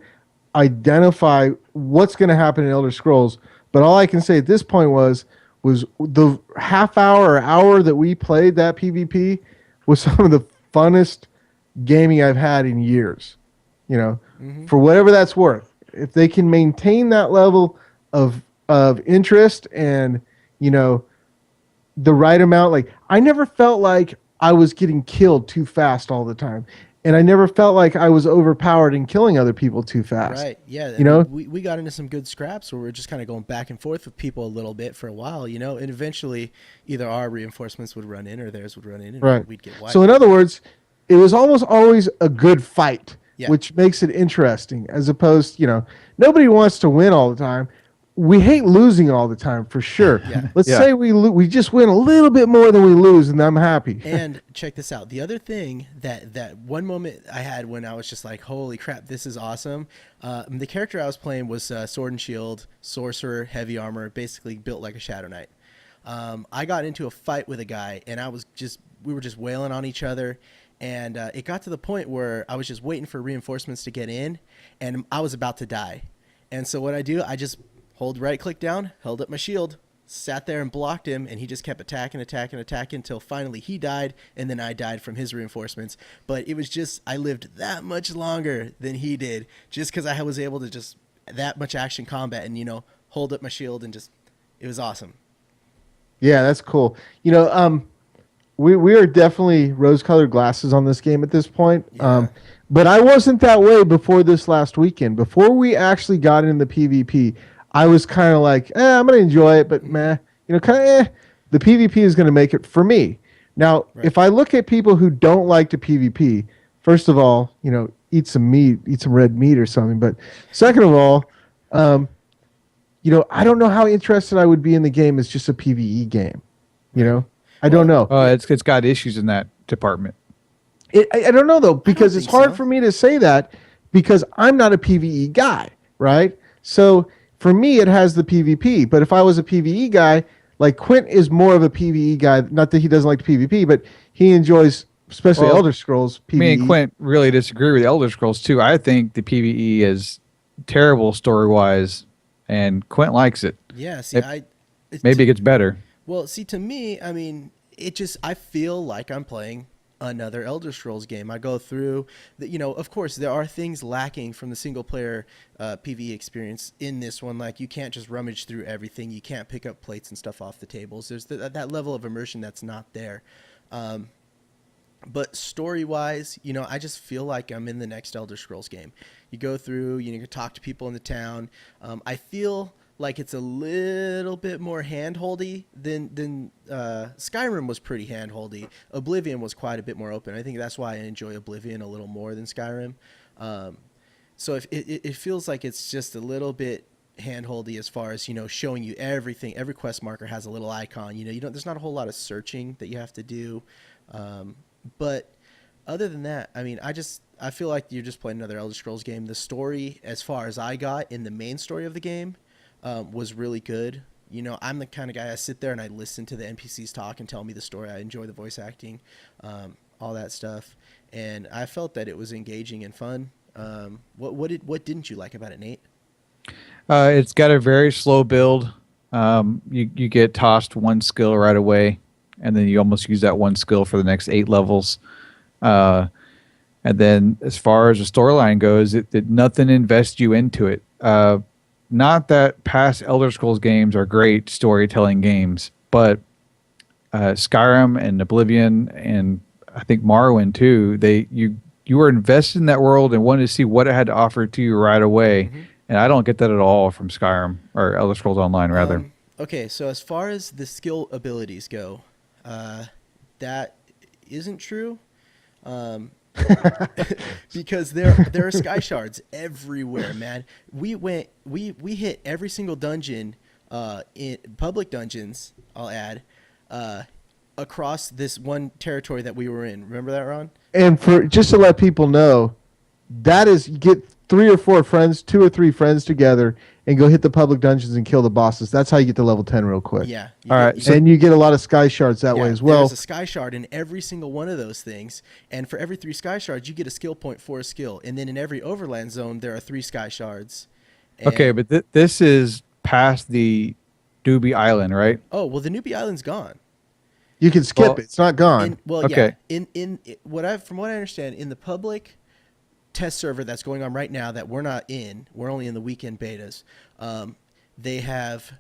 identify what's going to happen in Elder Scrolls. But all I can say at this point was the half hour or hour that we played that PvP was some of the funnest gaming I've had in years. For whatever that's worth. If they can maintain that level of interest and the right amount, like I never felt like I was getting killed too fast all the time. And I never felt like I was overpowered and killing other people too fast. Right. Yeah. We got into some good scraps where we were just kind of going back and forth with people a little bit for a while, and eventually either our reinforcements would run in or theirs would run in, and we'd get wiped. So in other words, it was almost always a good fight, which makes it interesting, as opposed, nobody wants to win all the time. We hate losing all the time, for sure. Let's say we just win a little bit more than we lose, and I'm happy. And check this out. The other thing that one moment I had when I was just like, holy crap, this is awesome. The character I was playing was Sword and Shield, Sorcerer, Heavy Armor, basically built like a Shadow Knight. I got into a fight with a guy, and we were just wailing on each other. And it got to the point where I was just waiting for reinforcements to get in, and I was about to die. And so what I just hold right click down, held up my shield, sat there and blocked him, and he just kept attacking until finally he died, and then I died from his reinforcements. But it was just, I lived that much longer than he did, just because I was able to just that much action combat and, hold up my shield and just, it was awesome. Yeah, that's cool. We are definitely rose-colored glasses on this game at this point. Yeah. But I wasn't that way before this last weekend. Before we actually got into the PvP, I was kind of like, I'm going to enjoy it, but meh. The PvP is going to make it for me. Now, if I look at people who don't like the PvP, first of all, eat some meat, eat some red meat or something. But second of all, I don't know how interested I would be in the game as just a PvE game. I don't know. It's got issues in that department. I don't know, though, because it's hard for me to say that because I'm not a PvE guy, right? So for me, it has the PvP. But if I was a PvE guy, like Quint is more of a PvE guy. Not that he doesn't like the PvP, but he enjoys, especially Elder Scrolls PvE. Me and Quint really disagree with Elder Scrolls too. I think the PvE is terrible story-wise, and Quint likes it. Yeah, see, maybe it gets better. Well, see, to me, I mean, I feel like I'm playing another Elder Scrolls game. I go through of course there are things lacking from the single player PvE experience in this one. Like you can't just rummage through everything. You can't pick up plates and stuff off the tables. There's that level of immersion that's not there. But story-wise, I just feel like I'm in the next Elder Scrolls game. You go through, you can talk to people in the town. I feel like it's a little bit more hand-holdy than Skyrim was pretty hand-holdy. Oblivion was quite a bit more open. I think that's why I enjoy Oblivion a little more than Skyrim. So if it feels like it's just a little bit hand-holdy as far as, showing you everything. Every quest marker has a little icon. There's not a whole lot of searching that you have to do. But other than that, I feel like you're just playing another Elder Scrolls game. The story, as far as I got in the main story of the game, was really good. I'm the kind of guy, I sit there and I listen to the NPCs talk and tell me the story. I enjoy the voice acting, all that stuff. And I felt that it was engaging and fun. What didn't you like about it, Nate? It's got a very slow build. You get tossed one skill right away, and then you almost use that one skill for the next 8 levels. And then as far as the storyline goes, it nothing invests you into it. Not that past Elder Scrolls games are great storytelling games, but Skyrim and Oblivion and I think Morrowind too, you were invested in that world and wanted to see what it had to offer to you right away. Mm-hmm. And I don't get that at all from Skyrim or Elder Scrolls Online, rather. Okay, so as far as the skill abilities go, that isn't true. Because there are sky shards everywhere, man. We hit every single dungeon, in public dungeons, I'll add, across this one territory that we were in. Remember that, Ron? And for just to let people know, that is, you get 3 or 4 friends, 2 or 3 friends together, and go hit the public dungeons and kill the bosses. That's how you get to level 10 real quick. Yeah. All right. And you get a lot of sky shards that way as well. There's a sky shard in every single one of those things. And for every 3 sky shards, you get a skill point for a skill. And then in every overland zone, there are 3 sky shards. Okay, but this is past the Doobie Island, right? Oh, well, the Newbie Island's gone. You can skip it. It's not gone. Okay. Yeah. From what I understand, in the public test server that's going on right now that we're not in, we're only in the weekend betas, they have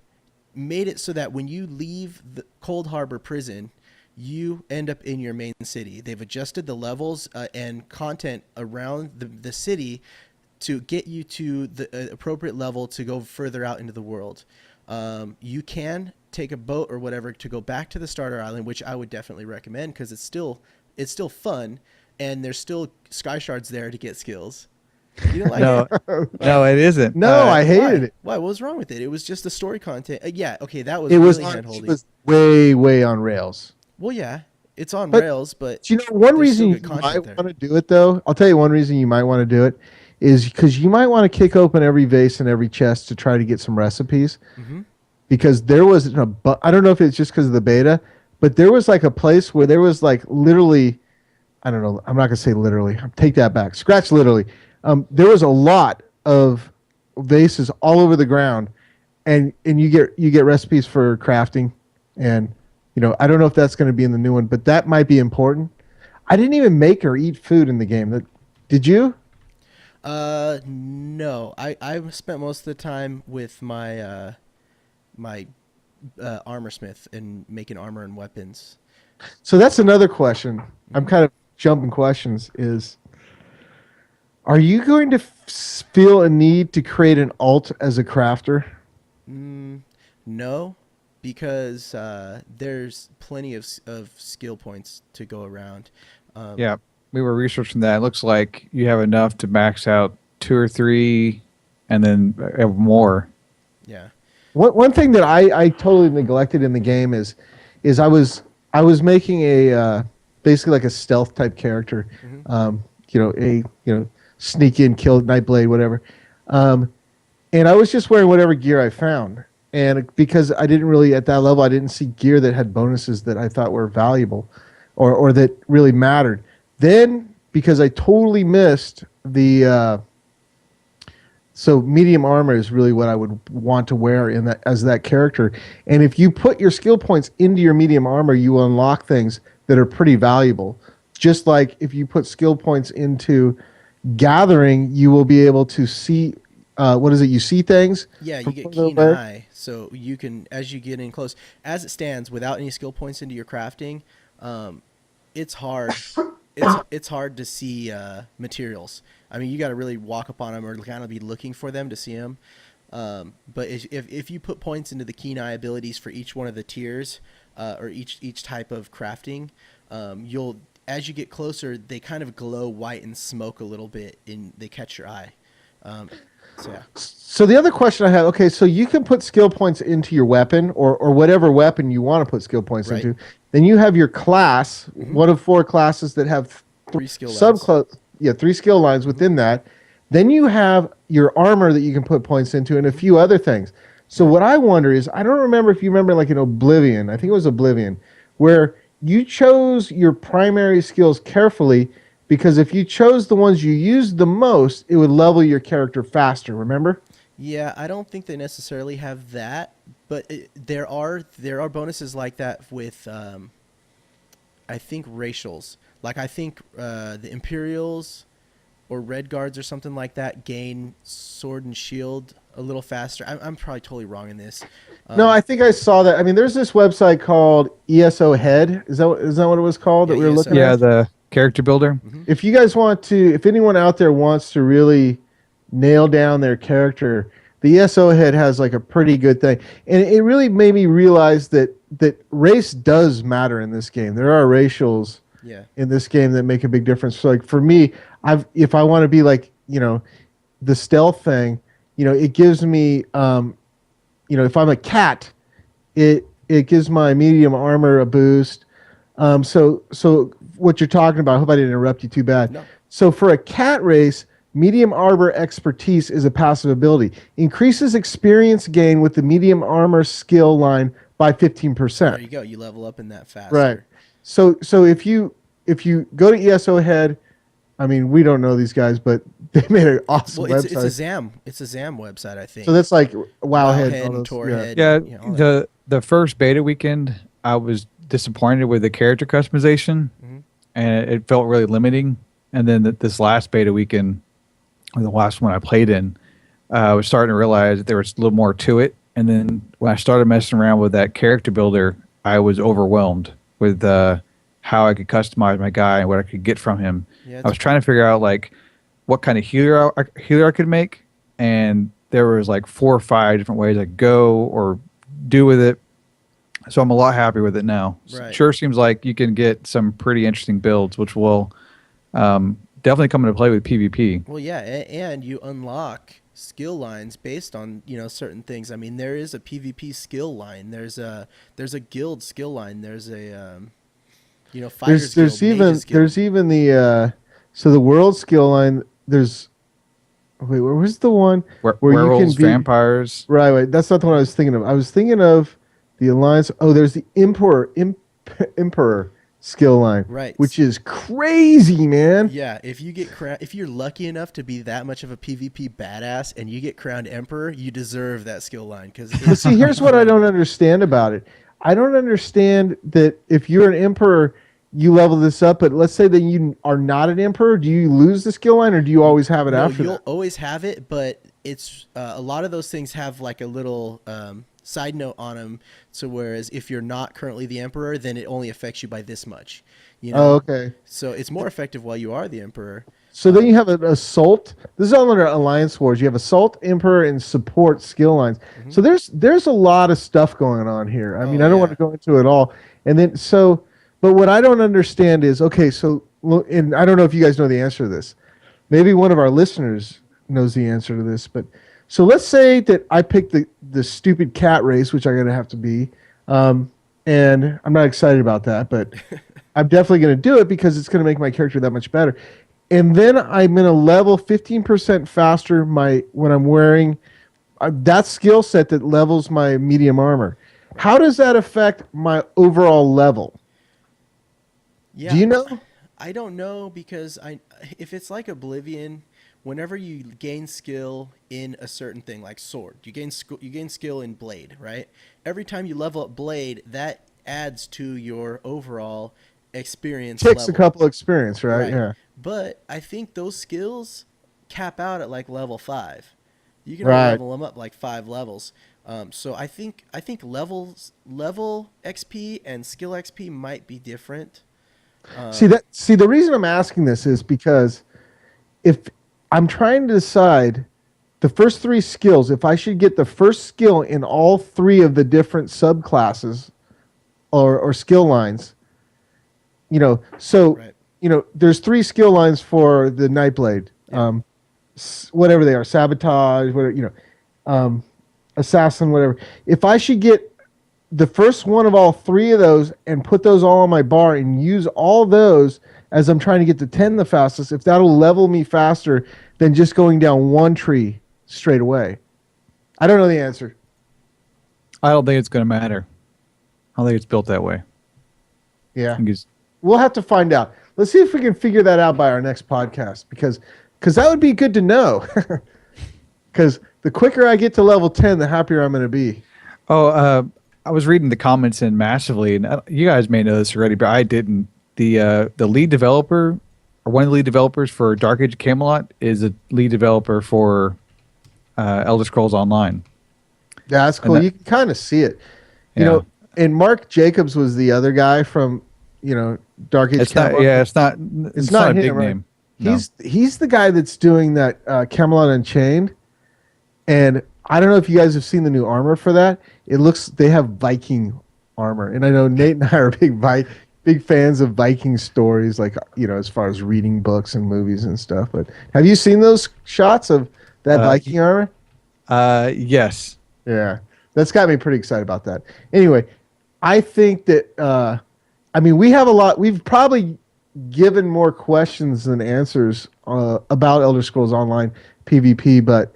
made it so that when you leave the Cold Harbor prison, you end up in your main city. They've adjusted the levels and content around the city to get you to the appropriate level to go further out into the world. You can take a boat or whatever to go back to the starter island, which I would definitely recommend because it's still fun. And there's still sky shards there to get skills. You don't like it? No, it isn't. No, I hated it. Why? What was wrong with it? It was just the story content. Yeah, okay, that was it really hand-holding. It was way, way on rails. Well, yeah, it's on rails, but one reason you might want to do it, though, I'll tell you one reason you might want to do it is because you might want to kick open every vase and every chest to try to get some recipes. Mm-hmm. Because there was I don't know if it's just because of the beta, but there was like a place where there was like literally, I don't know, I'm not going to say literally. Take that back. Scratch literally. There was a lot of vases all over the ground, and you get recipes for crafting. And, I don't know if that's going to be in the new one, but that might be important. I didn't even make or eat food in the game. Did you? No. I spent most of the time with my my armor smith and making armor and weapons. So that's another question. I'm kind of jumping questions is, are you going to feel a need to create an alt as a crafter? No, because there's plenty of skill points to go around. Yeah, we were researching that. It looks like you have enough to max out 2 or 3 and then more. Yeah. One thing that I totally neglected in the game is I was making a basically like a stealth type character, sneak in, kill Nightblade, whatever, and I was just wearing whatever gear I found, and because I didn't really at that level I didn't see gear that had bonuses that I thought were valuable, or that really mattered. Then because I totally missed the. So medium armor is really what I would want to wear as that character. And if you put your skill points into your medium armor, you will unlock things that are pretty valuable. Just like if you put skill points into gathering, you will be able to see, you see things? Yeah, you get keen eye. So you can, as you get in close, as it stands, without any skill points into your crafting, it's hard it's hard to see materials. I mean, you got to really walk up on them or kind of be looking for them to see them. But if you put points into the keen eye abilities for each one of the tiers or each type of crafting, you'll as you get closer, they kind of glow white and smoke a little bit, and they catch your eye. So yeah. So the other question I have, okay, so you can put skill points into your weapon or whatever weapon you want to put skill points Right. into. Then you have your class, one of 4 classes that have 3 skill lines. 3 skill lines within that. Then you have your armor that you can put points into and a few other things. So what I wonder is, I don't remember if you remember like in Oblivion, I think it was Oblivion, where you chose your primary skills carefully because if you chose the ones you used the most, it would level your character faster, remember? Yeah, I don't think they necessarily have that, but there are bonuses like that with I think racials. Like I think the Imperials or Red Guards or something like that gain sword and shield a little faster. I'm probably totally wrong in this. No, I think I saw that. I mean, there's this website called ESO Head. Is that what it was called that we were ESO. looking Yeah, at? the character builder. If you guys want to, if anyone out there wants to really nail down their character, the ESO Head has like a pretty good thing. And it really made me realize that race does matter in this game. There are racials Yeah. in this game that make a big difference. So like for me, if I want to be like, the stealth thing, it gives me, if I'm a cat, it gives my medium armor a boost. So what you're talking about, I hope I didn't interrupt you too bad. No. So for a cat race, medium armor expertise is a passive ability. Increases experience gain with the medium armor skill line by 15%. There you go. You level up in that faster. Right. So if you go to ESO Head, I mean, we don't know these guys, but they made an awesome Well, website. it's a ZAM website, I think. So that's like Wowhead. Wowhead and all those- Torhead. Yeah, all that. the first beta weekend, I was disappointed with the character customization, and it felt really limiting. And then this last beta weekend, or the last one I played in, I was starting to realize that there was a little more to it. And then when I started messing around with that character builder, I was overwhelmed with how I could customize my guy and what I could get from him. Yeah, I was trying to figure out like what kind of healer I could make, and there was like 4 or 5 different ways I could go or do with it. So I'm a lot happier with it now. Right. Sure seems like you can get some pretty interesting builds, which will definitely come into play with PvP. Well, yeah, and you unlock skill lines based on certain things. I mean, there is a PvP skill line. There's a guild skill line. There's a fighters there's guild, even mages guild. there's even the so the world skill line. There's where's the one where you Werewolves, can be vampires. right. That's not the one I was thinking of. I was thinking of the alliance. Oh, there's the emperor skill line, Right. which is crazy, man. Yeah, if you're lucky enough to be that much of a PvP badass and you get crowned emperor, you deserve that skill line But see, here's what I don't understand about it. I don't understand that if you're an emperor, you level this up, but let's say that you are not an emperor, do you lose the skill line or do you always have it after you'll that? always have it, but it's a lot of those things have like a little side note on them. So whereas if you're not currently the emperor, then it only affects you by this much. Oh, okay. So it's more effective while you are the emperor. So then you have an assault. This is all under Alliance Wars. You have assault, emperor, and support skill lines. So there's a lot of stuff going on here. I mean, I don't want to go into it all. And then but what I don't understand is, okay, so, and I don't know if you guys know the answer to this. Maybe one of our listeners knows the answer to this, but so let's say that I picked the stupid cat race, which I'm going to have to be, and I'm not excited about that, but I'm definitely going to do it because it's going to make my character that much better. And then I'm going to level 15% faster when I'm wearing that skill set that levels my medium armor. How does that affect my overall level? Yeah. Do you know? I don't know because if it's like Oblivion, whenever you gain skill in a certain thing like sword, you gain skill in blade, right? Every time you level up blade, that adds to your overall experience Takes level. a couple experience, right? Yeah. But I think those skills cap out at like level 5. You can Right. level them up like 5 levels. So I think level XP and skill XP might be different. See, the reason I'm asking this is because if I'm trying to decide the first 3 skills, if I should get the first skill in all 3 of the different subclasses or skill lines, so Right. there's 3 skill lines for the Nightblade, whatever they are, sabotage, whatever, assassin, whatever. If I should get the first one of all 3 of those and put those all on my bar and use all those as I'm trying to get to 10 the fastest, if that'll level me faster than just going down one tree straight away. I don't know the answer. I don't think it's going to matter. I don't think it's built that way. Yeah. I think it's, We'll have to find out. Let's see if we can figure that out by our next podcast, because that would be good to know. Because the quicker I get to level 10, the happier I'm going to be. I was reading the comments in Massively, and you guys may know this already, but I didn't. The lead developer, or one of the lead developers for Dark Age of Camelot, is a lead developer for Elder Scrolls Online. Yeah, that's cool. You can kind of see it. And Mark Jacobs was the other guy from, Dark Age It's Camelot. it's not a big him, right? name. No. He's the guy that's doing that Camelot Unchained. And I don't know if you guys have seen the new armor for that. They have Viking armor. And I know Nate and I are big fans of Viking stories, like, as far as reading books and movies and stuff. But have you seen those shots of that Viking armor? Yes. Yeah. That's got me pretty excited about that. Anyway, I think that, we've probably given more questions than answers about Elder Scrolls Online PvP, but,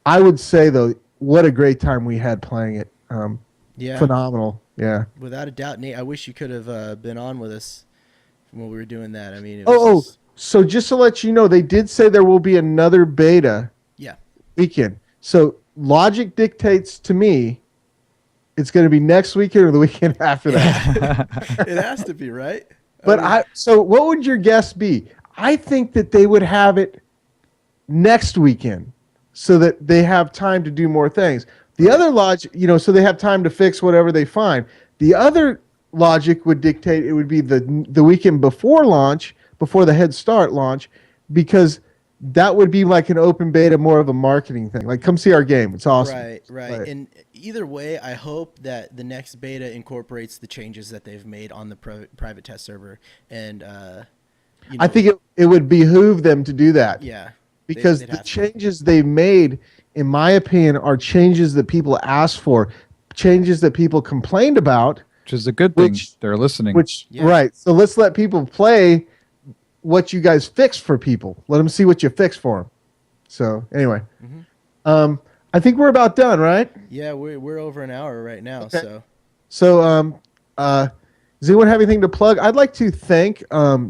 I would say, though, what a great time we had playing it. Yeah. Phenomenal. Yeah. Without a doubt, Nate, I wish you could have been on with us when we were doing that. I mean, So just to let you know, they did say there will be another beta weekend. So logic dictates to me it's going to be next weekend or the weekend after that. It has to be, right? But so what would your guess be? I think that they would have it next weekend so that they have time to do more things. The other logic, so they have time to fix whatever they find. The other logic would dictate it would be the weekend before launch, before the Head Start launch, because that would be like an open beta, more of a marketing thing. Like, come see our game. It's awesome. Right. And either way, I hope that the next beta incorporates the changes that they've made on the private test server. And I think it would behoove them to do that. Yeah. Because the changes they've made, in my opinion, are changes that people asked for, changes that people complained about. Which is a good thing. They're listening. Right. So let's let people play what you guys fixed for people. Let them see what you fixed for them. So anyway, I think we're about done, right? Yeah, we're over an hour right now. Okay. So does anyone have anything to plug? I'd like to thank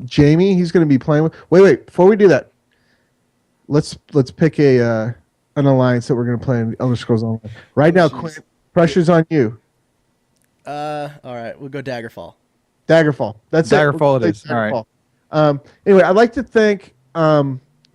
Jamie. He's going to be playing with. Wait. Before we do that, let's pick an alliance that we're going to play in Elder Scrolls Online. Right now, Quint, pressure's on you. All right, we'll go Daggerfall. Daggerfall. That's Daggerfall. It is. Daggerfall. All right. Anyway, I'd like to thank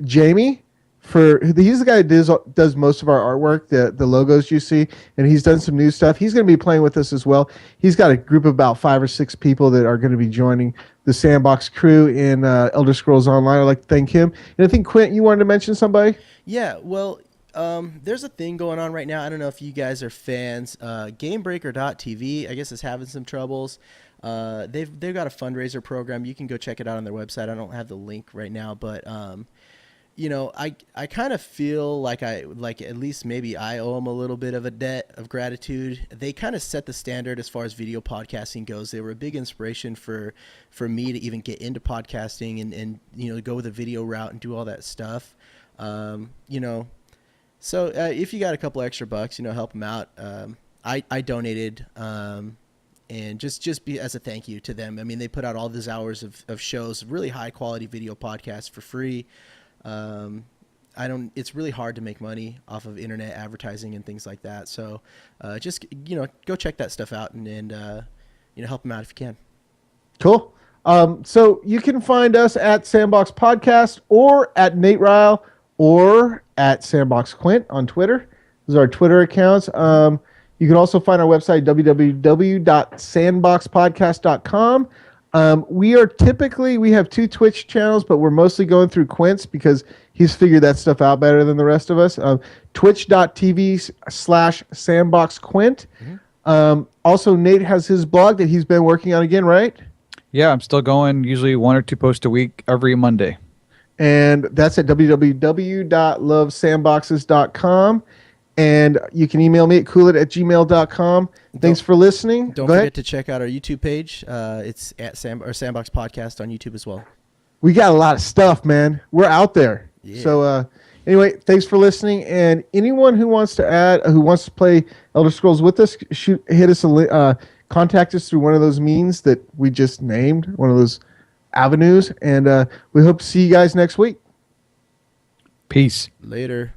Jamie he's the guy that does most of our artwork, the logos you see, and he's done some new stuff. He's going to be playing with us as well. He's got a group of about 5 or 6 people that are going to be joining the Sandbox crew in Elder Scrolls Online. I'd like to thank him. And I think, Quint, you wanted to mention somebody? Yeah, well, there's a thing going on right now. I don't know if you guys are fans. Gamebreaker.tv, I guess, is having some troubles. They've got a fundraiser program. You can go check it out on their website. I don't have the link right now, but I kind of feel like at least maybe I owe them a little bit of a debt of gratitude. They kind of set the standard as far as video podcasting goes. They were a big inspiration for me to even get into podcasting and go the video route and do all that stuff. So if you got a couple extra bucks, help them out. I donated, and just be as a thank you to them. I mean, they put out all these hours of shows, really high quality video podcasts for free. It's really hard to make money off of internet advertising and things like that. So, just, go check that stuff out and help them out if you can. Cool. So you can find us at Sandbox Podcast or at Nate Ryle or at Sandbox Quint on Twitter. Those are our Twitter accounts. You can also find our website, www.sandboxpodcast.com. We have 2 Twitch channels, but we're mostly going through Quince because he's figured that stuff out better than the rest of us. Twitch.tv/SandboxQuint. Also, Nate has his blog that he's been working on again, right? Yeah, I'm still going. Usually 1 or 2 posts a week every Monday. And that's at www.lovesandboxes.com. And you can email me at coolit@gmail.com. Thanks for listening. Don't forget to check out our YouTube page. It's at Sandbox Podcast on YouTube as well. We got a lot of stuff, man. We're out there. Yeah. So anyway, thanks for listening. And anyone who wants to play Elder Scrolls with us, contact us through one of those means that we just named, one of those avenues. And we hope to see you guys next week. Peace. Later.